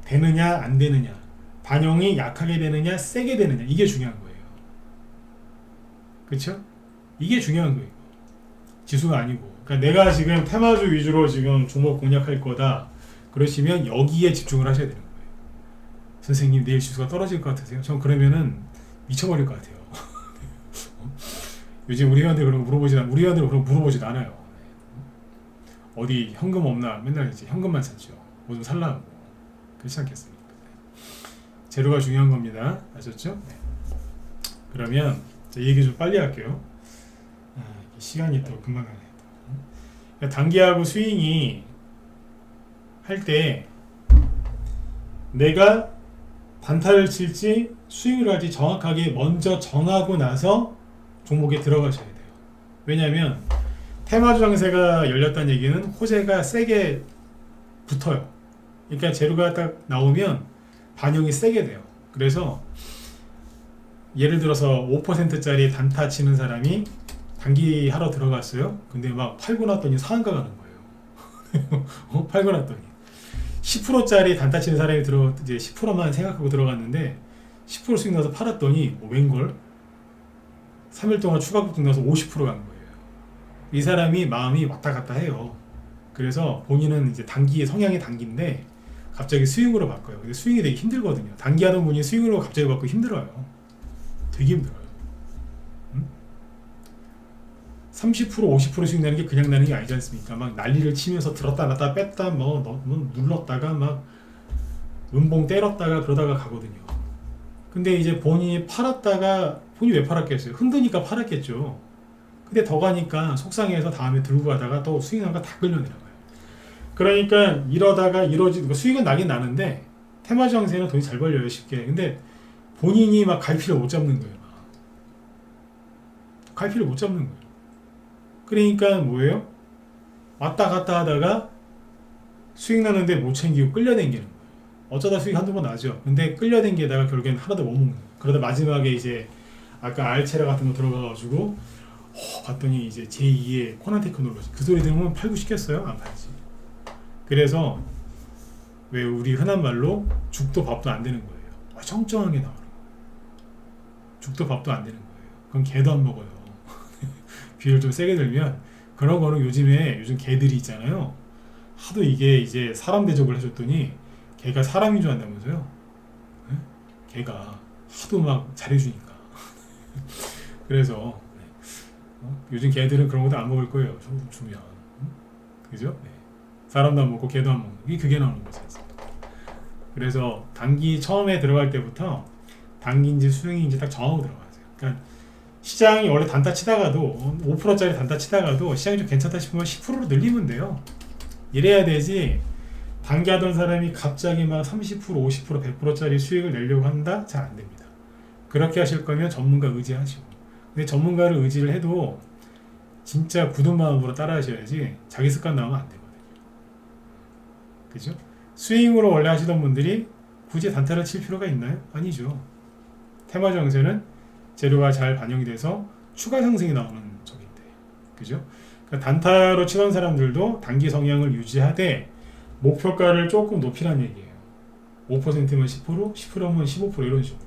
되느냐 안 되느냐, 반영이 약하게 되느냐 세게 되느냐 이게 중요한 거예요. 그렇죠? 이게 중요한 거예요. 지수가 아니고. 그러니까 내가 지금 테마주 위주로 지금 종목 공략할 거다. 그러시면 여기에 집중을 하셔야 되는 거예요. 선생님 내일 지수가 떨어질 것 같으세요? 전 그러면은 미쳐버릴 것 같아요. 요즘 우리 회원들 그런 거 물어보지도 않아요. 어디 현금 없나 맨날 이제 현금만 찾죠. 뭐 좀 살라고. 그렇지 않겠습니까? 재료가 중요한 겁니다. 아셨죠? 네. 그러면 이 얘기 좀 빨리 할게요. 시간이 또 금방 가네요. 그러니까 단기하고 스윙이 할 때 내가 단타를 칠지 스윙을 할지 정확하게 먼저 정하고 나서 종목에 들어가셔야 돼요. 왜냐하면 테마주 장세가 열렸다는 얘기는 호재가 세게 붙어요. 그러니까 재료가 딱 나오면 반영이 세게 돼요. 그래서 예를 들어서 5%짜리 단타 치는 사람이 단기 하러 들어갔어요. 근데 막 팔고 났더니 상한가 가는 거예요. 팔고 났더니 10%짜리 단타 치는 사람이 이제 10%만 생각하고 들어갔는데 10% 수익 나서 팔았더니 뭐 웬걸 3일 동안 추가 급등 나서 50% 간 거예요. 이 사람이 마음이 왔다 갔다 해요. 그래서 본인은 이제 성향이 단기인데 갑자기 스윙으로 바꿔요. 근데 스윙이 되게 힘들거든요. 단기 하던 분이 스윙으로 갑자기 바꾸고 힘들어요. 되게 힘들어요. 30% 50% 스윙 나는 게 그냥 나는 게 아니지 않습니까? 막 난리를 치면서 들었다 놨다 뺐다 뭐 눌렀다가 막 음봉 때렸다가 그러다가 가거든요. 근데 이제 본인이 팔았다가 본인이 왜 팔았겠어요? 흔드니까 팔았겠죠. 근데 더 가니까 속상해서 다음에 들고 가다가 또 스윙한 거 다 끌려내려가요. 그러니까 이러다가 수익은 나긴 나는데 테마 장세는 돈이 잘 벌려요 쉽게. 근데 본인이 막 갈피를 못 잡는 거예요. 갈피를 못 잡는 거예요. 그러니까 뭐예요? 왔다 갔다 하다가 수익 나는데 못 챙기고 끌려당기는 거예요. 어쩌다 수익 한두 번 나죠. 근데 끌려당기다가 결국엔 하나도 못 먹는 거예요. 그러다 마지막에 이제 아까 알체라 같은 거 들어가가지고 봤더니 이제 제2의 코난테크 놀러지. 그 소리 들으면 팔고 싶겠어요? 안 팔지. 그래서 왜 우리 흔한 말로 죽도 밥도 안 되는 거예요. 청정하게 나오는 거예요. 죽도 밥도 안 되는 거예요. 그럼 개도 안 먹어요. 비유를 좀 세게 들면 그런 거는 요즘 개들이 있잖아요. 하도 이게 이제 사람 대접을 해줬더니 개가 사람인 줄 안다면서요. 네? 개가 하도 막 잘해주니까. 그래서 요즘 개들은 그런 것도 안 먹을 거예요. 주면. 그죠? 네. 사람도 안 먹고 개도 안 먹는 게 그게 나오는 거죠. 그래서 단기 처음에 들어갈 때부터 단기인지 수익인지 딱 정하고 들어가세요. 그러니까 시장이 원래 단타 치다가도 5%짜리 단타 치다가도 시장이 좀 괜찮다 싶으면 10%로 늘리면 돼요. 이래야 되지. 단기 하던 사람이 갑자기 막 30%, 50%, 100%짜리 수익을 내려고 한다? 잘 안 됩니다. 그렇게 하실 거면 전문가 의지하시고. 근데 전문가를 의지를 해도 진짜 굳은 마음으로 따라 하셔야지 자기 습관 나오면 안 되거든요. 그죠? 스윙으로 원래 하시던 분들이 굳이 단타를 칠 필요가 있나요? 아니죠. 테마 정세는 재료가 잘 반영이 돼서 추가 상승이 나오는 적인데. 그죠? 그러니까 단타로 치던 사람들도 단기 성향을 유지하되 목표가를 조금 높이라는 얘기예요. 5%면 10%, 10%면 15% 이런 식으로.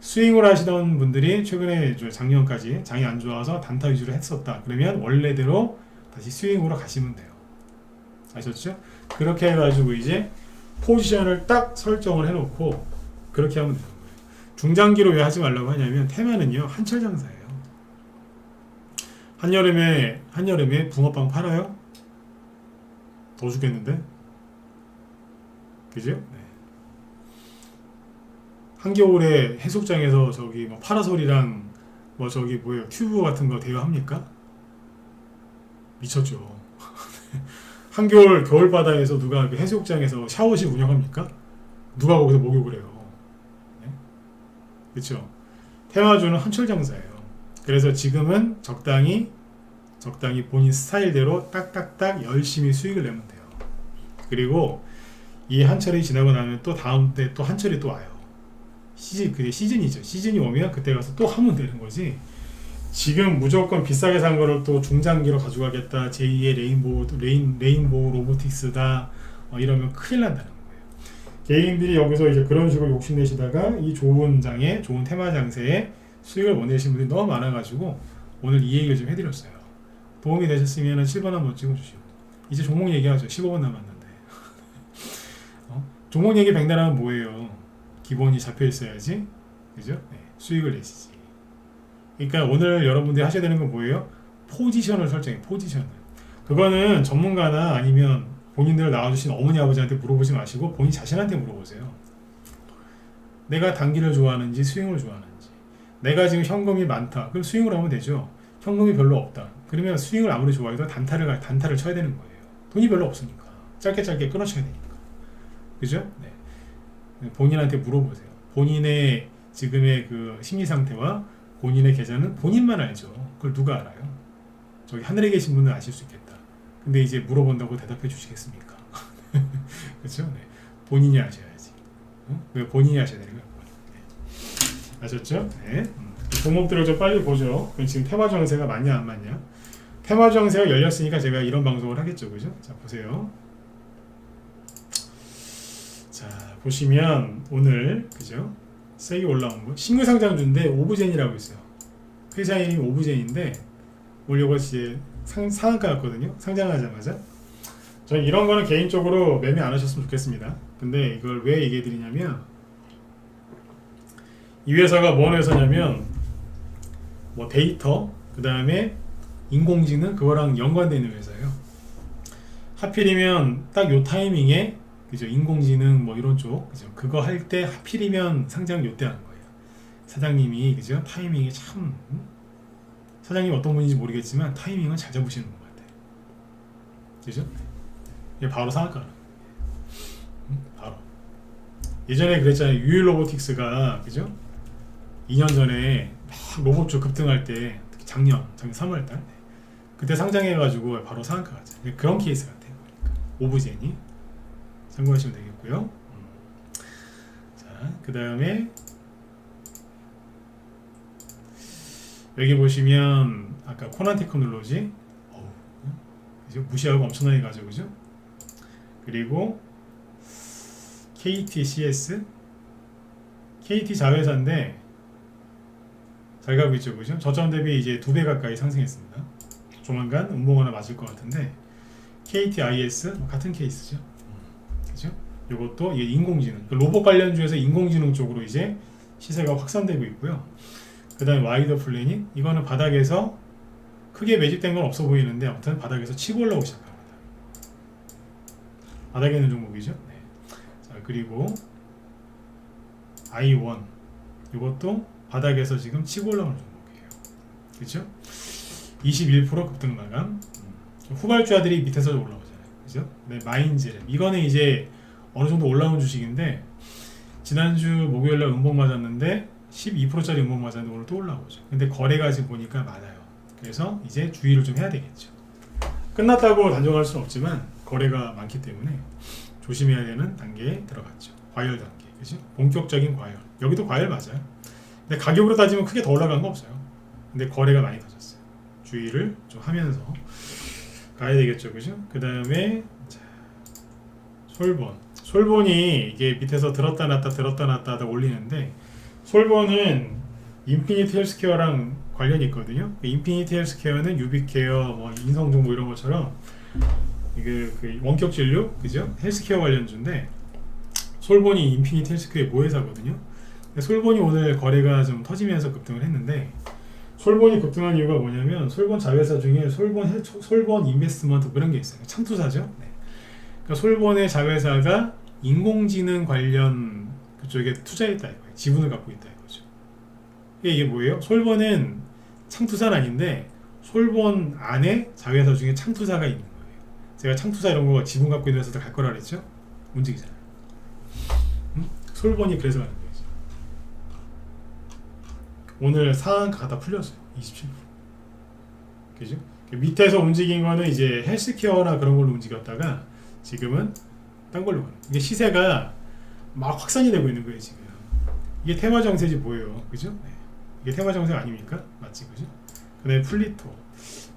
스윙을 하시던 분들이 최근에 작년까지 장이 안 좋아서 단타 위주로 했었다. 그러면 원래대로 다시 스윙으로 가시면 돼요. 아셨죠? 그렇게 해가지고 이제 포지션을 딱 설정을 해놓고 그렇게 하면 되는 거예요. 중장기로 왜 하지 말라고 하냐면 테마는요 한철 장사예요. 한여름에 붕어빵 팔아요? 더 죽겠는데? 그죠? 네. 한겨울에 해수욕장에서 저기 뭐 파라솔이랑 뭐 저기 뭐예요 튜브 같은 거 대여합니까? 미쳤죠. 한겨울 겨울바다에서 누가 해수욕장에서 샤워실 운영합니까? 누가 거기서 목욕을 해요? 네? 그렇죠. 테마주는 한철 장사예요. 그래서 지금은 적당히 본인 스타일대로 딱딱딱 열심히 수익을 내면 돼요. 그리고 이 한철이 지나고 나면 또 다음 때 또 한철이 또 와요. 그게 시즌이죠. 시즌이 오면 그때 가서 또 하면 되는 거지. 지금 무조건 비싸게 산 거를 또 중장기로 가져가겠다. 제2의 레인보우 로보틱스다. 이러면 큰일 난다는 거예요. 개인들이 여기서 이제 그런 식으로 욕심내시다가 이 좋은 테마 장세에 수익을 못 내시는 분들이 너무 많아가지고 오늘 이 얘기를 좀 해드렸어요. 도움이 되셨으면 7번 한번 찍어주시고. 이제 종목 얘기하죠. 15분 남았는데. 종목 얘기 백날하면 뭐예요? 기본이 잡혀 있어야지. 그죠? 네, 수익을 내시지. 그러니까 오늘 여러분들이 하셔야 되는 건 뭐예요? 포지션을 설정해. 포지션을. 그거는 전문가나 아니면 본인들 나와주신 어머니 아버지한테 물어보지 마시고 본인 자신한테 물어보세요. 내가 단기를 좋아하는지 스윙을 좋아하는지. 내가 지금 현금이 많다. 그럼 스윙을 하면 되죠. 현금이 별로 없다. 그러면 스윙을 아무리 좋아해도 단타를 쳐야 되는 거예요. 돈이 별로 없으니까. 짧게 끊어쳐야 되니까. 그죠? 네. 본인한테 물어보세요. 본인의 지금의 그 심리 상태와 본인의 계좌는 본인만 알죠. 그걸 누가 알아요? 저기 하늘에 계신 분은 아실 수 있겠다. 근데 이제 물어본다고 대답해 주시겠습니까? 그렇죠? 네. 본인이 아셔야지. 왜 본인이 아셔야 되는 거예요? 네. 아셨죠? 네. 종목들을 좀 빨리 보죠. 그럼 지금 테마 정세가 맞냐 안 맞냐? 테마 정세가 열렸으니까 제가 이런 방송을 하겠죠, 그죠? 자 보세요. 자 보시면 오늘 그죠? 세게 올라온 거 신규 상장주인데 오브젠이라고 있어요. 회사 이름이 오브젠인데 오늘 이거 이제 상한가 같거든요. 상장하자마자 저는 이런 거는 개인적으로 매매 안 하셨으면 좋겠습니다. 근데 이걸 왜 얘기해 드리냐면 이 회사가 뭔 회사냐면 뭐 데이터 그 다음에 인공지능 그거랑 연관되어 있는 회사예요. 하필이면 딱 요 타이밍에 그죠 인공지능 뭐 이런 쪽 그죠 그거 할 때 하필이면 상장 요때 하는 거예요. 사장님이 그죠 타이밍이 참 사장님 어떤 분인지 모르겠지만 타이밍은 잘 잡으시는 것 같아요. 그죠? 이게 바로 상한가 바로 예전에 그랬잖아요. 유일 로보틱스가 그죠 2년 전에 막 로봇주 급등할 때 특히 작년 3월달 그때 상장해가지고 바로 상한가 가죠. 그런 케이스 같아요. 그러니까 오브제니 참고하시면 되겠고요. 자, 그 다음에 여기 보시면 아까 코난 테크놀로지 그죠? 무시하고 엄청나게 가죠, 그죠? 그리고 KTCS KT 자회사인데 잘 가고 있죠, 그죠? 저점 대비 이제 2배 가까이 상승했습니다. 조만간 음봉 하나 맞을 것 같은데 KTIS 같은 케이스죠, 그죠? 이것도 이게 인공지능, 로봇 관련주에서 인공지능 쪽으로 이제 시세가 확산되고 있고요. 그 다음에 와이더 플래닛 이거는 바닥에서 크게 매집된 건 없어 보이는데 아무튼 바닥에서 치고 올라오기 시작합니다. 바닥에 있는 종목이죠. 네. 자, 그리고 I1 이것도 바닥에서 지금 치고 올라오는 종목이에요. 그렇죠? 21% 급등 마감. 후발주자들이 밑에서 올라오잖아요. 그죠? 네, 마인즈랩 이거는 이제 어느 정도 올라온 주식인데 지난주 목요일날 음봉 맞았는데 12%짜리 음봉 맞았는데 오늘 또 올라오죠. 근데 거래가 지금 보니까 많아요. 그래서 이제 주의를 좀 해야 되겠죠. 끝났다고 단정할 수는 없지만 거래가 많기 때문에 조심해야 되는 단계에 들어갔죠. 과열 단계, 그죠? 본격적인 과열. 여기도 과열 맞아요. 근데 가격으로 따지면 크게 더 올라간 거 없어요. 근데 거래가 많이 터졌어요. 주의를 좀 하면서 가야 되겠죠, 그죠? 그 다음에 솔본이 이게 밑에서 들었다 놨다 들었다 놨다 하다 올리는데 솔본은 인피니티 헬스케어랑 관련이 있거든요. 인피니티 헬스케어는 유비케어, 뭐 인성정보 이런 것처럼 이게 그 원격 진료, 그죠? 헬스케어 관련주인데 솔본이 인피니티 헬스케어의 모회사거든요. 근데 솔본이 오늘 거래가 좀 터지면서 급등을 했는데 솔본이 급등한 이유가 뭐냐면 솔본 자회사 중에 솔본 인베스트먼트 그런 게 있어요. 창투사죠. 네. 그러니까 솔본의 자회사가 인공지능 관련 그쪽에 투자했다 이거예요. 지분을 갖고 있다 이거죠. 이게 뭐예요? 솔본은 창투사는 아닌데 솔본 안에 자회사 중에 창투사가 있는 거예요. 제가 창투사 이런 거 지분 갖고 있는 회사들 갈 거라 그랬죠? 움직이잖아요. 솔본이 그래서 가는 거예요. 오늘 상한가 갖다 풀렸어요. 27%. 그죠? 밑에서 움직인 거는 이제 헬스케어나 그런 걸로 움직였다가 지금은 딴 걸로 가는. 이게 시세가 막 확산이 되고 있는 거예요, 지금. 이게 테마 정세지 뭐예요? 그죠? 네. 이게 테마 정세 아닙니까? 맞지, 그죠? 그 다음에 플리토.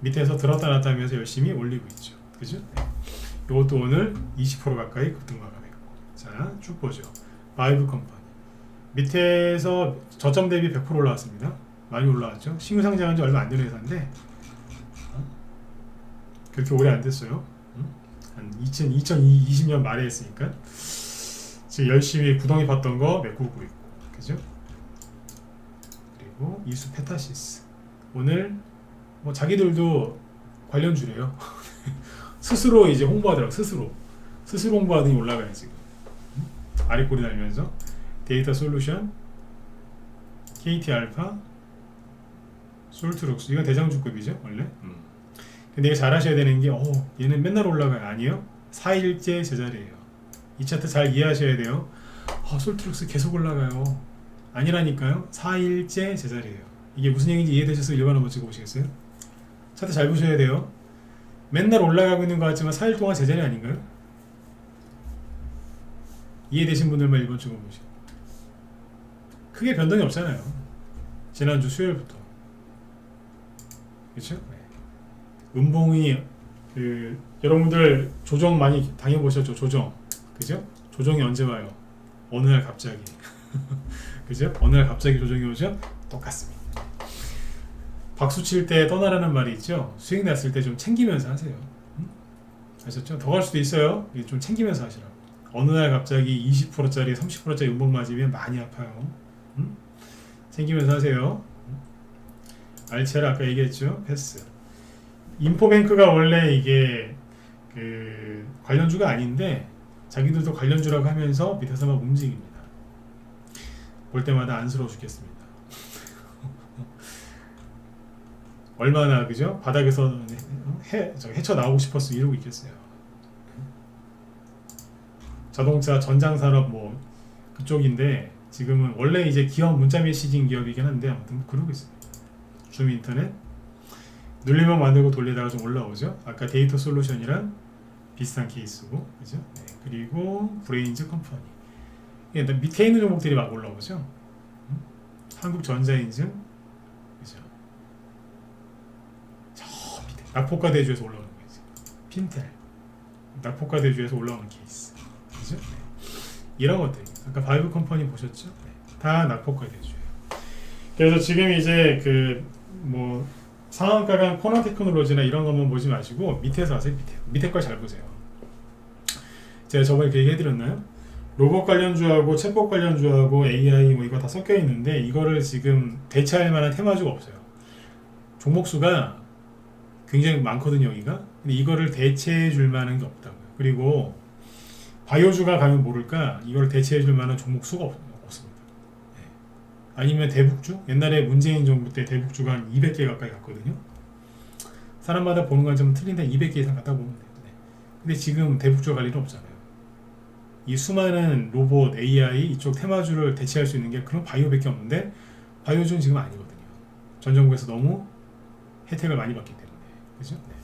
밑에서 들었다 놨다 하면서 열심히 올리고 있죠. 그죠? 네. 이것도 오늘 20% 가까이 급등 마감했고. 자, 쭉 보죠. 바이브 컴퍼니. 밑에서 저점 대비 100% 올라왔습니다. 많이 올라왔죠. 신규 상장한 지 얼마 안 된 회사인데 그렇게 오래 안 됐어요. 한 2020년 말에 했으니까 지금 열심히 구덩이 봤던 거 메꾸고 있고, 그죠? 그리고 이수 페타시스 오늘 뭐 자기들도 관련주래요. 스스로 이제 홍보하더라고. 스스로 홍보하더니 올라가요 지금. 아래 꼬리 달면서 데이터 솔루션, KT 알파, 솔트룩스 이건 대장주급이죠 원래. 근데 이게 잘하셔야 되는 게 얘는 맨날 올라가요. 아니요, 4일째 제자리예요. 이 차트 잘 이해하셔야 돼요. 솔트룩스 계속 올라가요. 아니라니까요. 4일째 제자리예요. 이게 무슨 얘기인지 이해되셔서 일반 한번 찍어보시겠어요? 차트 잘 보셔야 돼요. 맨날 올라가고 있는 것 같지만 4일 동안 제자리 아닌가요? 이해되신 분들만 1번 찍어보시죠. 크게 변동이 없잖아요. 지난주 수요일부터. 그렇죠? 네. 음봉이 여러분들 조정 많이 당해보셨죠? 조정. 그죠? 조정이 언제 와요? 어느 날 갑자기. 그죠? 어느 날 갑자기 조정이 오죠? 똑같습니다. 박수 칠 때 떠나라는 말이 있죠? 수익 났을 때 좀 챙기면서 하세요. 아셨죠? 더 갈 수도 있어요. 좀 챙기면서 하시라고. 어느 날 갑자기 20%짜리 30%짜리 음봉 맞으면 많이 아파요. 챙기면서 하세요. 알체라 아까 얘기했죠. 패스. 인포뱅크가 원래 이게 그 관련주가 아닌데 자기들도 관련주라고 하면서 밑에서 막 움직입니다. 볼 때마다 안쓰러워 죽겠습니다. 얼마나 그죠? 바닥에서 헤쳐 나오고 싶었으면 이러고 있겠어요. 자동차 전장산업 뭐 그쪽인데 지금은 원래 이제 기업 문자 메시징 기업이긴 한데 아무튼 그러고 있습니다. 줌 인터넷 눌리면 만들고 돌리다가 좀 올라오죠. 아까 데이터 솔루션이랑 비슷한 케이스고, 그죠? 네. 그리고 브레인즈 컴퍼니. 밑에 있는 종목들이 막 올라오죠. 한국전자인증, 그죠? 저 밑에 낙폭과 대주에서 올라오는 거지. 핀텔, 낙폭과 대주에서 올라오는 케이스, 그죠? 네. 이런 것들. 아까 바이브 컴퍼니 보셨죠? 네. 다 낙폭과 대주예요. 그래서 지금 이제 그 뭐 상한가랑 코너 테크놀로지나 이런 것만 보지 마시고 밑에서 하세요. 밑에 걸 잘 보세요. 제가 저번에 그 얘기 해드렸나요? 로봇 관련주하고 챗봇 관련주하고 AI 뭐 이거 다 섞여 있는데 이거를 지금 대체할 만한 테마주가 없어요. 종목수가 굉장히 많거든요, 여기가. 근데 이거를 대체해 줄 만한 게 없다고요. 그리고 바이오주가 가면 모를까 이걸 대체해 줄 만한 종목수가 없습니다. 네. 아니면 대북주? 옛날에 문재인 정부 때 대북주가 한 200개 가까이 갔거든요. 사람마다 보는 건 좀 틀린데 200개 이상 갖다 보면 돼요. 네. 근데 지금 대북주가 갈 일은 없잖아요. 이 수많은 로봇, AI 이쪽 테마주를 대체할 수 있는 게 그런 바이오밖에 없는데 바이오주는 지금 아니거든요. 전 정부에서 너무 혜택을 많이 받기 때문에. 그죠? 네.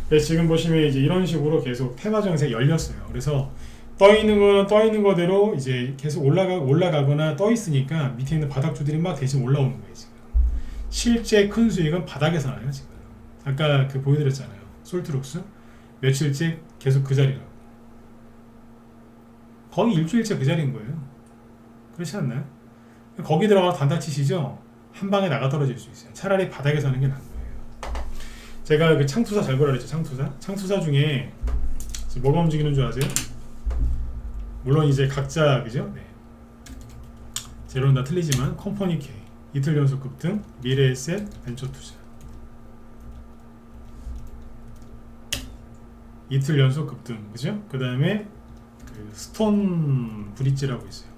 그래서 지금 보시면 이제 이런 식으로 계속 테마 정세가 열렸어요. 그래서 떠 있는 거는 떠 있는 거대로 이제 계속 올라가거나 떠 있으니까 밑에 있는 바닥주들이 막 대신 올라오는 거예요, 지금. 실제 큰 수익은 바닥에서 나요, 지금. 아까 그 보여드렸잖아요. 솔트룩스. 며칠째 계속 그 자리라고. 거의 일주일째 그 자리인 거예요. 그렇지 않나요? 거기 들어가서 단타 치시죠? 한 방에 나가 떨어질 수 있어요. 차라리 바닥에서 하는 게 나은 거예요. 제가 그 창투사 잘 보라 그랬죠. 창투사 중에 뭐가 움직이는 줄 아세요? 물론 이제 각자 그죠? 네. 제로는 다 틀리지만 컴퍼니 K, 이틀 연속 급등, 미래에셋, 벤처투자 이틀 연속 급등, 그죠? 그 다음에 그 스톤 브릿지라고 있어요.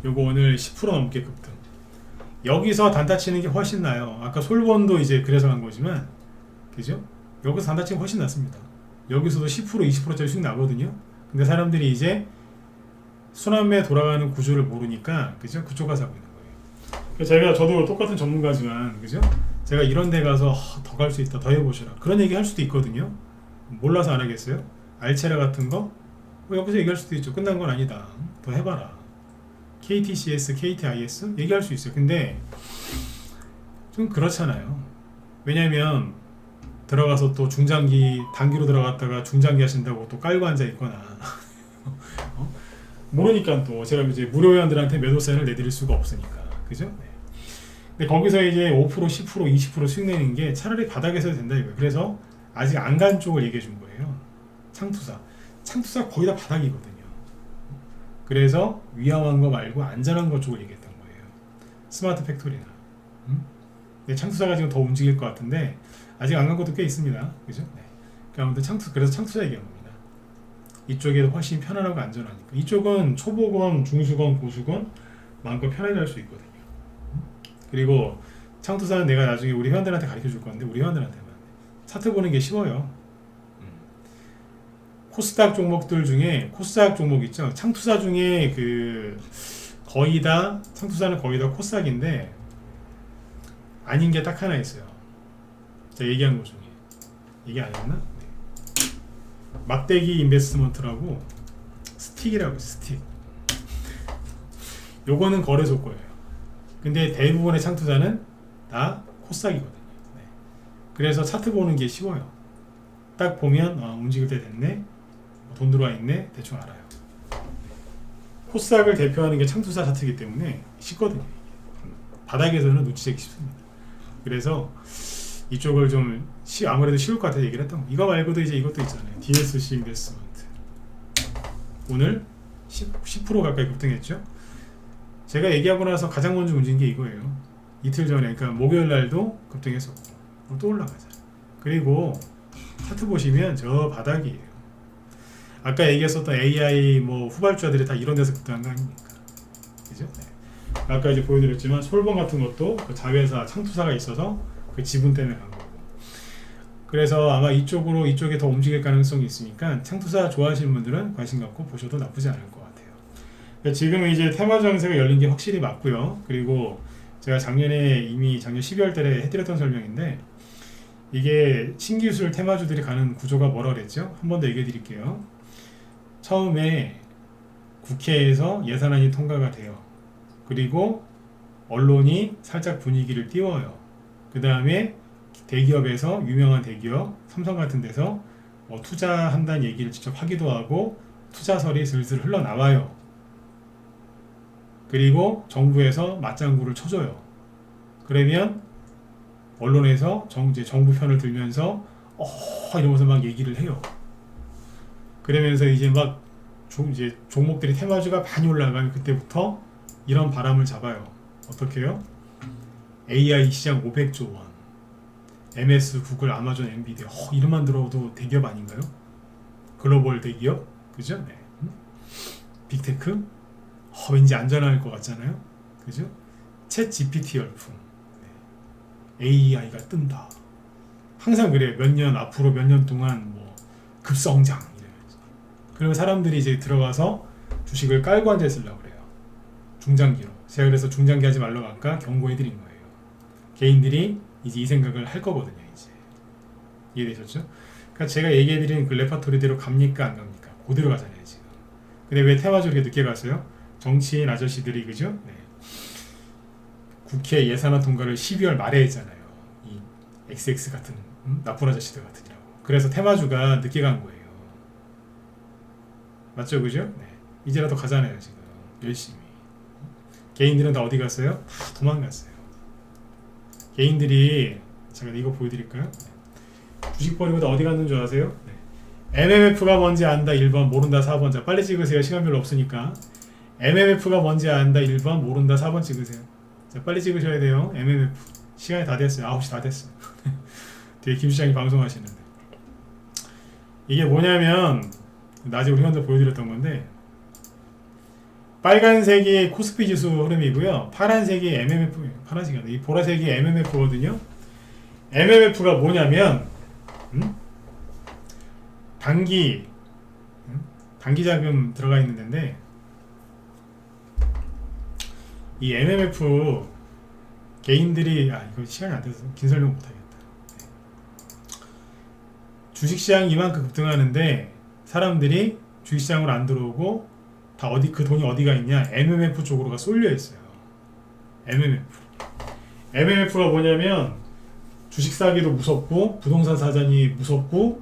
요거 오늘 10% 넘게 급등. 여기서 단타 치는 게 훨씬 나요. 아까 솔본도 이제 그래서 간 거지만, 그죠? 여기서 단타 치는 게 훨씬 낫습니다. 여기서도 10% 20%짜리 수익 나거든요. 근데 사람들이 이제 순환매 돌아가는 구조를 모르니까, 그죠? 그쪽 가서 하고 있는 거예요. 저도 똑같은 전문가지만, 그죠? 제가 이런 데 가서 더 갈 수 있다, 더 해보시라, 그런 얘기 할 수도 있거든요. 몰라서 안 하겠어요? 알체라 같은 거 뭐 여기서 얘기할 수도 있죠. 끝난 건 아니다, 더 해봐라. KTCS, KTIS 얘기할 수 있어요. 근데 좀 그렇잖아요. 왜냐면 들어가서 또 중장기, 단기로 들어갔다가 중장기 하신다고 또 깔고 앉아 있거나 모르니까 또 제가 이제 무료 회원들한테 매도 사인을 내드릴 수가 없으니까, 그죠? 네. 근데 거기서 이제 5%, 10%, 20% 수익 내는 게 차라리 바닥에서 해도 된다 이거예요. 그래서 아직 안 간 쪽을 얘기해 준 거예요. 창투사 거의 다 바닥이거든요. 그래서 위험한 거 말고 안전한 거 쪽을 얘기했던 거예요. 스마트 팩토리나. 근데 창투사가 지금 더 움직일 것 같은데 아직 안 간 것도 꽤 있습니다. 그죠? 네. 아무튼 그래서 창투사 얘기한 겁니다. 이쪽이 훨씬 편안하고 안전하니까. 이쪽은 초보건, 중수건, 고수건 마음껏 편하게 할 수 있거든요. 그리고 창투사는 내가 나중에 우리 회원들한테 가르쳐 줄 건데 우리 회원들한테만 차트 보는 게 쉬워요. 코스닥 종목들 중에 코스닥 종목 있죠. 창투사 중에 그 거의 다 창투사는 거의 다 코스닥인데 아닌 게 딱 하나 있어요. 제가 얘기한 것 중에 이게 아니었나? 네. 막대기 인베스트먼트라고 스틱이라고 스틱. 요거는 거래소 거예요. 근데 대부분의 창투자는 다 코스닥이거든요. 네. 그래서 차트 보는 게 쉬워요. 딱 보면 움직일 때 됐네, 돈 들어와 있네, 대충 알아요. 코스닥을 대표하는 게 창투사 차트이기 때문에 쉽거든요. 바닥에서는 놓치기 쉽습니다. 그래서 이쪽을 좀 아무래도 쉬울 것 같아서 얘기를 했던 거. 이거 말고도 이제 이것도 있잖아요. DSC 인베스트먼트. 오늘 10% 가까이 급등했죠. 제가 얘기하고 나서 가장 먼저 움직인 게 이거예요. 이틀 전에, 그러니까 목요일 날도 급등했었고 또 올라가자. 그리고 차트 보시면 저 바닥이에요. 아까 얘기했었던 AI 뭐 후발주자들이 다 이런 데서 급등한 거 아닙니까? 그죠? 네. 아까 이제 보여드렸지만 솔본 같은 것도 그 자회사 창투사가 있어서 그 지분 때문에 간 거고. 그래서 아마 이쪽에 더 움직일 가능성이 있으니까 창투사 좋아하시는 분들은 관심 갖고 보셔도 나쁘지 않을 것 같아요. 그러니까 지금은 이제 테마 장세가 열린 게 확실히 맞고요. 그리고 제가 작년에 이미 작년 12월 달에 해드렸던 설명인데, 이게 신기술 테마주들이 가는 구조가 뭐라 그랬죠? 한 번 더 얘기해 드릴게요. 처음에 국회에서 예산안이 통과가 돼요. 그리고 언론이 살짝 분위기를 띄워요. 그 다음에 대기업에서, 유명한 대기업 삼성 같은 데서 투자한다는 얘기를 직접 하기도 하고 투자설이 슬슬 흘러나와요. 그리고 정부에서 맞장구를 쳐줘요. 그러면 언론에서 정부 편을 들면서 이러면서 막 얘기를 해요. 그러면서 이제 막 이제 종목들이 테마주가 많이 올라가면 그때부터 이런 바람을 잡아요. 어떻게 해요? AI 시장 500조 원, MS, 구글, 아마존, 엔비디아, 이름만 들어도 대기업 아닌가요? 글로벌 대기업, 그죠? 네. 빅테크, 왠지 안전할 것 같잖아요, 그죠? 챗 GPT 열풍, 네. AI가 뜬다. 항상 그래요. 앞으로 몇 년 동안 뭐 급성장 이러면서. 그러면 사람들이 이제 들어가서 주식을 깔고 앉아 있으려고 그래요. 중장기로. 제가 그래서 중장기 하지 말라고 아까 경고해드린 거예요. 개인들이 이제 이 생각을 할 거거든요. 이제 이해되셨죠? 그러니까 제가 얘기해드린 그 레파토리대로 갑니까 안 갑니까? 그대로 가잖아요 지금. 근데 왜 테마주 이렇게 늦게 갔어요? 정치인 아저씨들이, 그죠? 네. 국회 예산안 통과를 12월 말에 했잖아요. 이 XX 같은 나쁜 아저씨들 같으니라고. 그래서 테마주가 늦게 간 거예요. 맞죠, 그죠? 네. 이제라도 가잖아요 지금 열심히. 개인들은 다 어디 갔어요? 다 도망갔어요. 개인들이, 제가 이거 보여드릴까요? 주식 버리고 다 어디 갔는 줄 아세요? 네. MMF가 뭔지 안다 1번, 모른다 4번. 자, 빨리 찍으세요. 시간 별로 없으니까. MMF가 뭔지 안다 1번, 모른다 4번 찍으세요. 자, 빨리 찍으셔야 돼요. MMF. 시간이 다 됐어요. 9시 다 됐어요. 되게 김 시장이 방송하시는데. 이게 뭐냐면, 낮에 우리 현재 보여드렸던 건데, 빨간색이 코스피 지수 흐름이고요. 파란색이 MMF, 파란색이 아니라 이 보라색이 MMF거든요. MMF가 뭐냐면, 단기 자금 들어가 있는 데인데, 이 MMF 개인들이, 이거 시간이 안 돼서 긴 설명 못 하겠다. 주식시장이 이만큼 급등하는데 사람들이 주식시장으로 안 들어오고 다 그 돈이 어디가 있냐? MMF 쪽으로가 쏠려 있어요. MMF가 뭐냐면 주식 사기도 무섭고 부동산 사자니 무섭고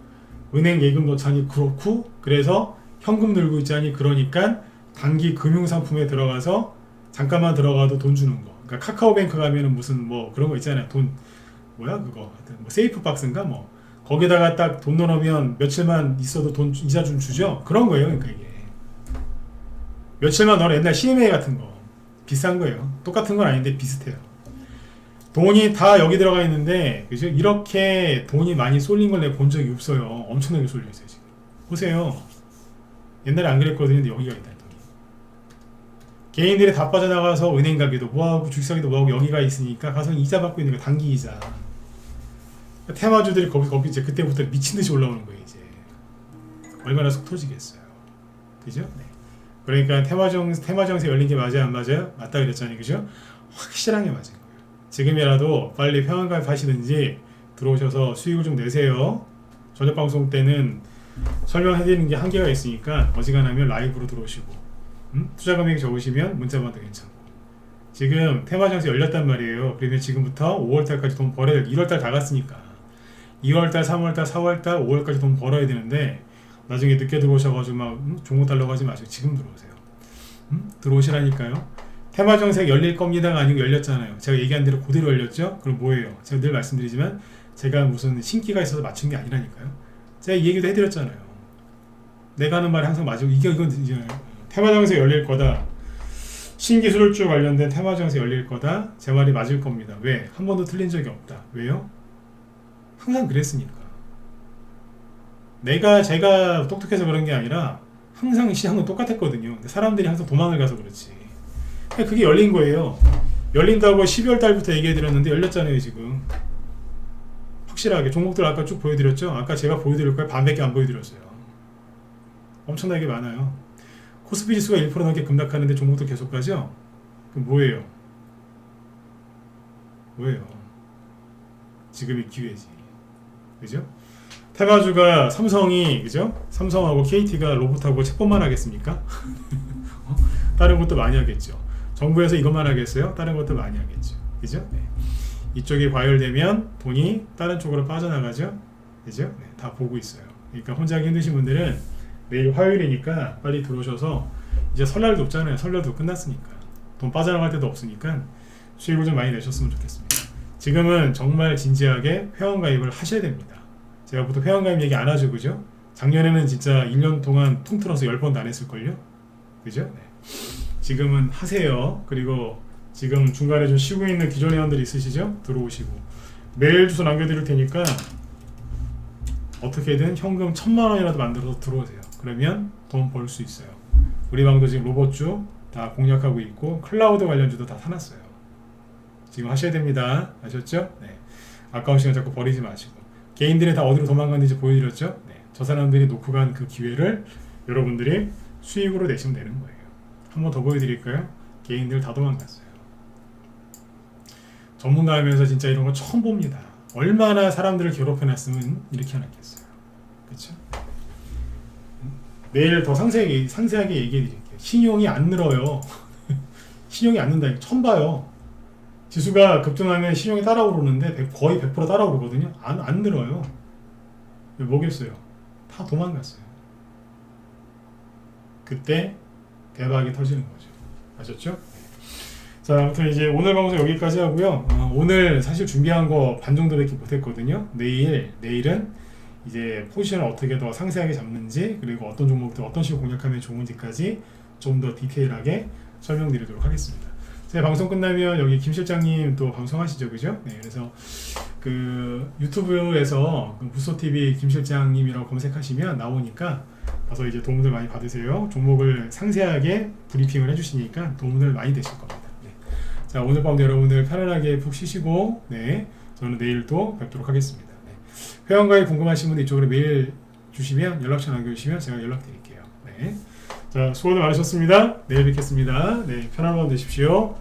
은행 예금 넣자니 그렇고, 그래서 현금 들고 있자니 그러니까 단기 금융상품에 들어가서 잠깐만 들어가도 돈 주는 거. 그러니까 카카오뱅크 가면은 무슨 뭐 그런 거 있잖아요. 돈 뭐야 그거 뭐 세이프박스인가 뭐 거기다가 딱 돈 넣으면 며칠만 있어도 돈 이자 좀 주죠. 그런 거예요. 그러니까 이게 며칠만 넣어. 옛날 CMA 같은 거 비싼 거예요. 똑같은 건 아닌데 비슷해요. 돈이 다 여기 들어가 있는데, 그죠? 이렇게 돈이 많이 쏠린 걸 내가 본 적이 없어요. 엄청나게 쏠려 있어요 지금. 보세요. 옛날에 안 그랬거든요. 근데 여기가 있다. 개인들이 다 빠져나가서 은행 가기도 뭐하고 주식 사기도 뭐하고 여기가 있으니까 가서 이자 받고 있는 거, 단기 이자. 테마주들이 거기 이제 그때부터 미친 듯이 올라오는 거예요. 이제 얼마나 속 터지겠어요. 그죠? 네. 그러니까 테마정세 열린 게 맞아요, 안 맞아요? 맞다 그랬잖아요, 그죠? 확실하게 맞은 거예요. 지금이라도 빨리 평안 가입하시든지 들어오셔서 수익을 좀 내세요. 저녁 방송 때는 설명해드리는 게 한계가 있으니까 어지간하면 라이브로 들어오시고, 투자 금액이 적으시면 문자번호 괜찮고. 지금 테마장세 열렸단 말이에요. 그러면 지금부터 5월달까지 돈 벌어야 돼. 1월달 다 갔으니까 2월달, 3월달, 4월달, 5월까지 돈 벌어야 되는데, 나중에 늦게 들어오셔가지고 막 종목 달라고 하지 마시고 지금 들어오세요. 들어오시라니까요. 테마정책 열릴 겁니다가 아니고 열렸잖아요. 제가 얘기한 대로 그대로 열렸죠. 그럼 뭐예요? 제가 늘 말씀드리지만 제가 무슨 신기가 있어서 맞춘 게 아니라니까요. 제가 이 얘기도 해드렸잖아요. 내가 하는 말이 항상 맞고 이건 이제 테마장에서 열릴 거다. 신기술주 관련된 테마장에서 열릴 거다. 제 말이 맞을 겁니다. 왜? 한 번도 틀린 적이 없다. 왜요? 항상 그랬으니까. 제가 똑똑해서 그런 게 아니라 항상 시장은 똑같았거든요. 근데 사람들이 항상 도망을 가서 그렇지. 그게 열린 거예요. 열린다고 12월 달부터 얘기해 드렸는데 열렸잖아요, 지금. 확실하게. 종목들 아까 쭉 보여드렸죠? 아까 제가 보여드릴 거예요. 반밖에 안 보여드렸어요. 엄청나게 많아요. 코스피 지수가 1% 넘게 급락하는데 종목도 계속 가죠? 그럼 뭐예요? 뭐예요? 지금이 기회지. 그죠? 테마주가 삼성이, 그죠? 삼성하고 KT가 로봇하고 채권만 하겠습니까? 다른 것도 많이 하겠죠. 정부에서 이것만 하겠어요? 다른 것도 많이 하겠죠. 그죠? 네. 이쪽이 과열되면 돈이 다른 쪽으로 빠져나가죠. 그죠? 네. 다 보고 있어요. 그러니까 혼자 하기 힘드신 분들은 내일 화요일이니까 빨리 들어오셔서 이제 설날도 없잖아요. 설날도 끝났으니까. 돈 빠져나갈 때도 없으니까 수익을 좀 많이 내셨으면 좋겠습니다. 지금은 정말 진지하게 회원가입을 하셔야 됩니다. 제가 보통 회원가입 얘기 안 하죠. 그죠? 작년에는 진짜 1년 동안 통틀어서 10번도 안 했을걸요? 그죠? 네. 지금은 하세요. 그리고 지금 중간에 좀 쉬고 있는 기존 회원들이 있으시죠? 들어오시고 메일 주소 남겨드릴 테니까 어떻게든 현금 1000만원이라도 만들어서 들어오세요. 그러면 돈 벌 수 있어요. 우리 방도 지금 로봇주 다 공략하고 있고 클라우드 관련주도 다 사놨어요. 지금 하셔야 됩니다. 아셨죠? 네. 아까운 시간 자꾸 버리지 마시고 개인들이 다 어디로 도망갔는지 보여드렸죠? 네. 저 사람들이 놓고 간 그 기회를 여러분들이 수익으로 내시면 되는 거예요. 한 번 더 보여드릴까요? 개인들 다 도망갔어요. 전문가 하면서 진짜 이런 거 처음 봅니다. 얼마나 사람들을 괴롭혀놨으면 이렇게 해놨겠어요. 그렇죠? 내일 더 상세하게 얘기해 드릴게요. 신용이 안 늘어요. 신용이 안 는다. 처음 봐요. 지수가 급등하면 신용이 따라오르는데 거의 100% 따라오르거든요. 안 늘어요. 뭐겠어요? 다 도망갔어요. 그때 대박이 터지는 거죠. 아셨죠? 자, 아무튼 이제 오늘 방송 여기까지 하고요. 오늘 사실 준비한 거 반 정도밖에 못했거든요. 내일은 이제 포지션을 어떻게 더 상세하게 잡는지, 그리고 어떤 종목들 어떤 식으로 공략하면 좋은지까지 좀 더 디테일하게 설명드리도록 하겠습니다. 제 방송 끝나면 여기 김 실장님 또 방송하시죠, 그죠? 네, 그래서 그 유튜브에서 그 무소TV 김 실장님이라고 검색하시면 나오니까 가서 이제 도움들 많이 받으세요. 종목을 상세하게 브리핑을 해주시니까 도움들 많이 되실 겁니다. 네. 자, 오늘 밤도 여러분들 편안하게 푹 쉬시고, 네, 저는 내일 또 뵙도록 하겠습니다. 네. 회원가입 궁금하신 분들 이쪽으로 메일 주시면 연락처 남겨주시면 제가 연락드릴게요. 네. 자, 수고들 많으셨습니다. 내일 뵙겠습니다. 네, 편안한 밤 되십시오.